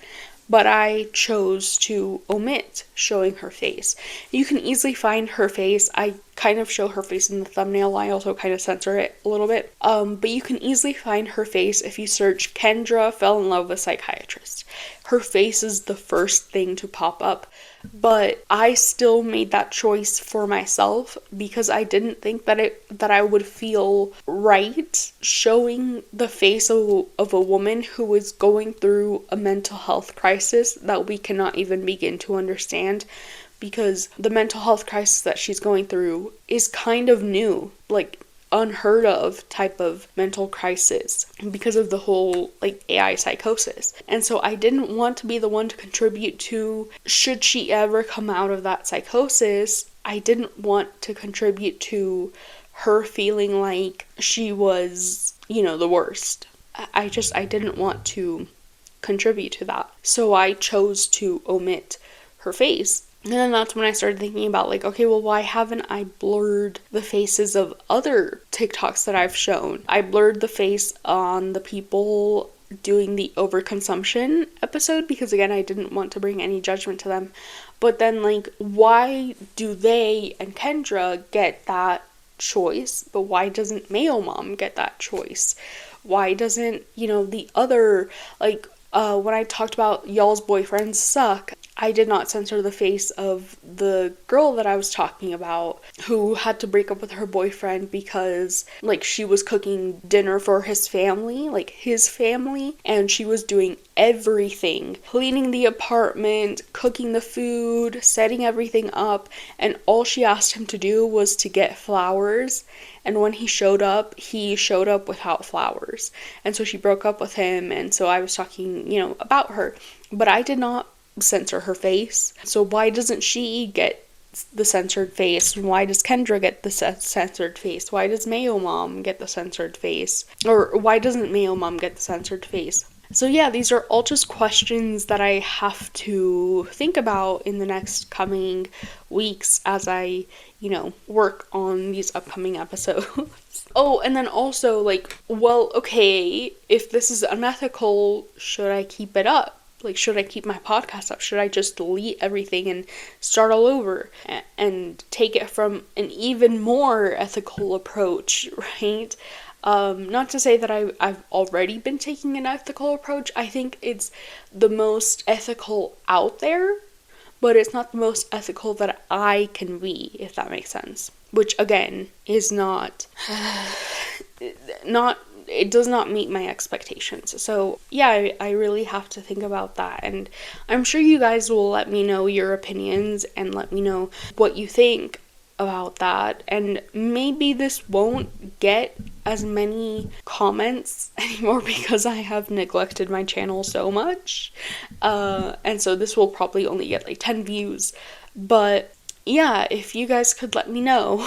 but I chose to omit showing her face. You can easily find her face. I kind of show her face in the thumbnail. I also kind of censor it a little bit. But you can easily find her face if you search Kendra fell in love with psychiatrist. Her face is the first thing to pop up. But I still made that choice for myself because I didn't think that I would feel right showing the face of a woman who is going through a mental health crisis that we cannot even begin to understand, because the mental health crisis that she's going through is kind of new, like unheard of type of mental crisis because of the whole like AI psychosis. And so I didn't want to be the one to contribute to, should she ever come out of that psychosis, I didn't want to contribute to her feeling like she was, the worst. I didn't want to contribute to that. So I chose to omit her face. And then that's when I started thinking about, like, okay, well, why haven't I blurred the faces of other TikToks that I've shown? I blurred the face on the people doing the overconsumption episode because, again, I didn't want to bring any judgment to them. But then, like, why do they and Kendra get that choice, but why doesn't Mayo Mom get that choice? Why doesn't, the other, like, when I talked about y'all's boyfriends suck, I did not censor the face of the girl that I was talking about who had to break up with her boyfriend because, like, she was cooking dinner for his family, and she was doing everything, cleaning the apartment, cooking the food, setting everything up, and all she asked him to do was to get flowers. And when he showed up without flowers. And so she broke up with him, and so I was talking, about her. But I did not censor her face. So why doesn't she get the censored face? Why does Kendra get the censored face? Why does Mayo Mom get the censored face? Or why doesn't Mayo Mom get the censored face? So yeah, these are all just questions that I have to think about in the next coming weeks as I, work on these upcoming episodes. Oh, and then also, like, well, okay, if this is unethical, should I keep it up? Like, should I keep my podcast up? Should I just delete everything and start all over and take it from an even more ethical approach, right? Not to say that I've already been taking an ethical approach. I think it's the most ethical out there, but it's not the most ethical that I can be, if that makes sense. Which, again, is not it does not meet my expectations. So yeah, I really have to think about that, and I'm sure you guys will let me know your opinions and let me know what you think about that. And maybe this won't get as many comments anymore because I have neglected my channel so much, and so this will probably only get like 10 views. But yeah, if you guys could let me know,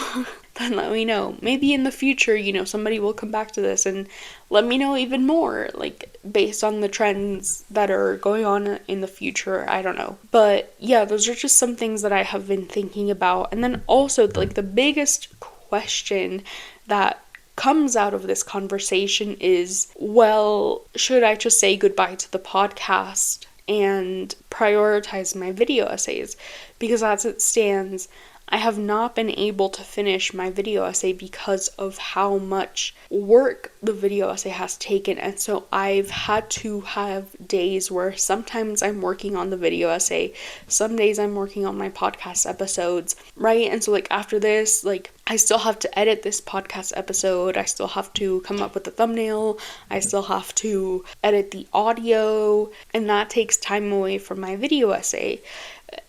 then let me know. Maybe in the future, somebody will come back to this and let me know even more, like, based on the trends that are going on in the future. I don't know. But yeah, those are just some things that I have been thinking about. And then also, like, the biggest question that comes out of this conversation is, well, should I just say goodbye to the podcast and prioritize my video essays? Because as it stands, I have not been able to finish my video essay because of how much work the video essay has taken. And so I've had to have days where sometimes I'm working on the video essay, some days I'm working on my podcast episodes, right? And so like after this, like I still have to edit this podcast episode, I still have to come up with the thumbnail, I still have to edit the audio, and that takes time away from my video essay.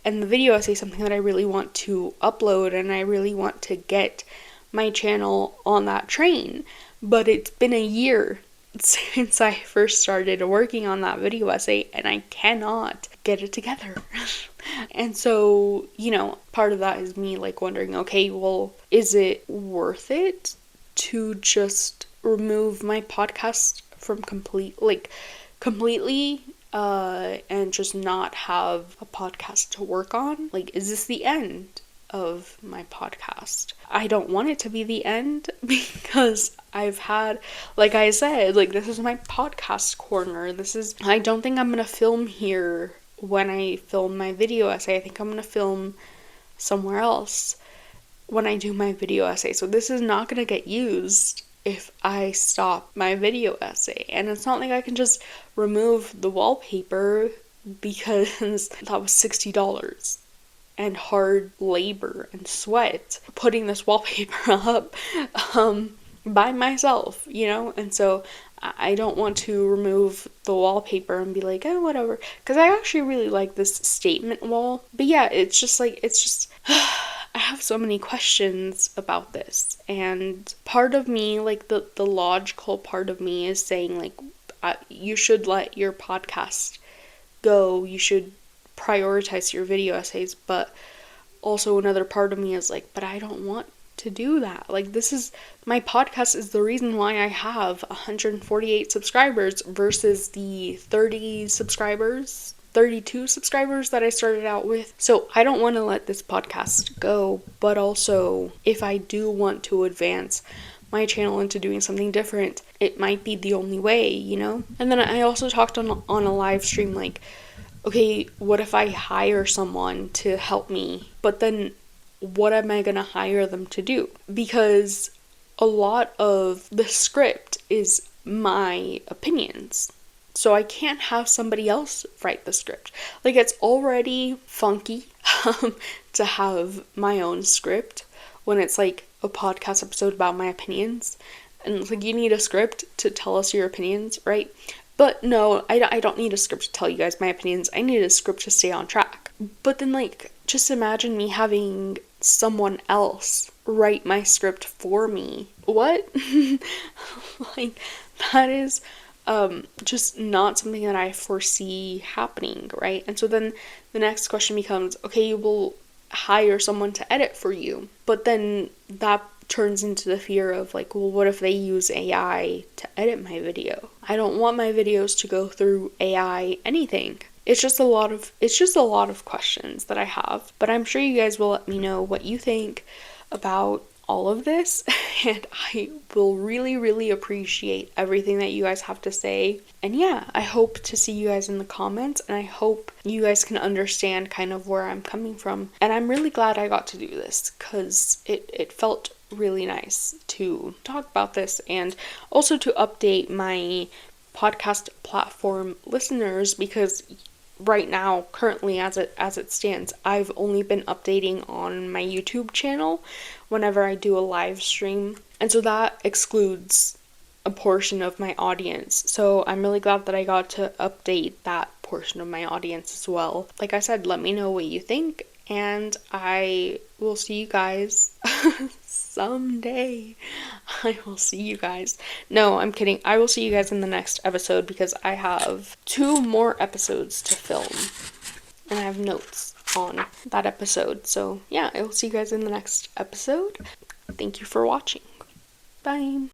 And the video essay is something that I really want to upload, and I really want to get my channel on that train. But it's been a year since I first started working on that video essay, and I cannot get it together. And so, part of that is me like wondering, okay, well, is it worth it to just remove my podcast from completely and just not have a podcast to work on? Like, is this the end of my podcast? I don't want it to be the end, because I've had, like I said, like, this is my podcast corner. I don't think I'm gonna film here when I film my video essay. I think I'm gonna film somewhere else when I do my video essay. So this is not gonna get used if I stop my video essay. And it's not like I can just remove the wallpaper, because that was $60 and hard labor and sweat putting this wallpaper up by myself, and so I don't want to remove the wallpaper and be like, oh, whatever, because I actually really like this statement wall. But yeah, it's just I have so many questions about this, and part of me, like the logical part of me, is saying like, you should let your podcast go, you should prioritize your video essays. But also another part of me is like, but I don't want to do that. Like, my podcast is the reason why I have 148 subscribers versus the 32 subscribers that I started out with. So I don't want to let this podcast go, but also if I do want to advance my channel into doing something different, it might be the only way, And then I also talked on a live stream, like, okay, what if I hire someone to help me? But then what am I gonna hire them to do? Because a lot of the script is my opinions. So I can't have somebody else write the script. Like, it's already funky to have my own script when it's like a podcast episode about my opinions. And it's like, you need a script to tell us your opinions, right? But no, I don't need a script to tell you guys my opinions. I need a script to stay on track. But then, like, just imagine me having someone else write my script for me. What? Like, that is just not something that I foresee happening, right? And so then the next question becomes, okay, you will hire someone to edit for you. But then that turns into the fear of like, well, what if they use AI to edit my video? I don't want my videos to go through AI anything. It's just a lot of questions that I have, but I'm sure you guys will let me know what you think about all of this, and I will really, really appreciate everything that you guys have to say. And yeah, I hope to see you guys in the comments, and I hope you guys can understand kind of where I'm coming from. And I'm really glad I got to do this, because it felt really nice to talk about this, and also to update my podcast platform listeners, because right now, currently as it stands, I've only been updating on my YouTube channel whenever I do a live stream, and so that excludes a portion of my audience. So I'm really glad that I got to update that portion of my audience as well. Like I said, let me know what you think, and I will see you guys someday. I will see you guys. No, I'm kidding. I will see you guys in the next episode because I have 2 more episodes to film. And I have notes on that episode. So yeah, I will see you guys in the next episode. Thank you for watching. Bye.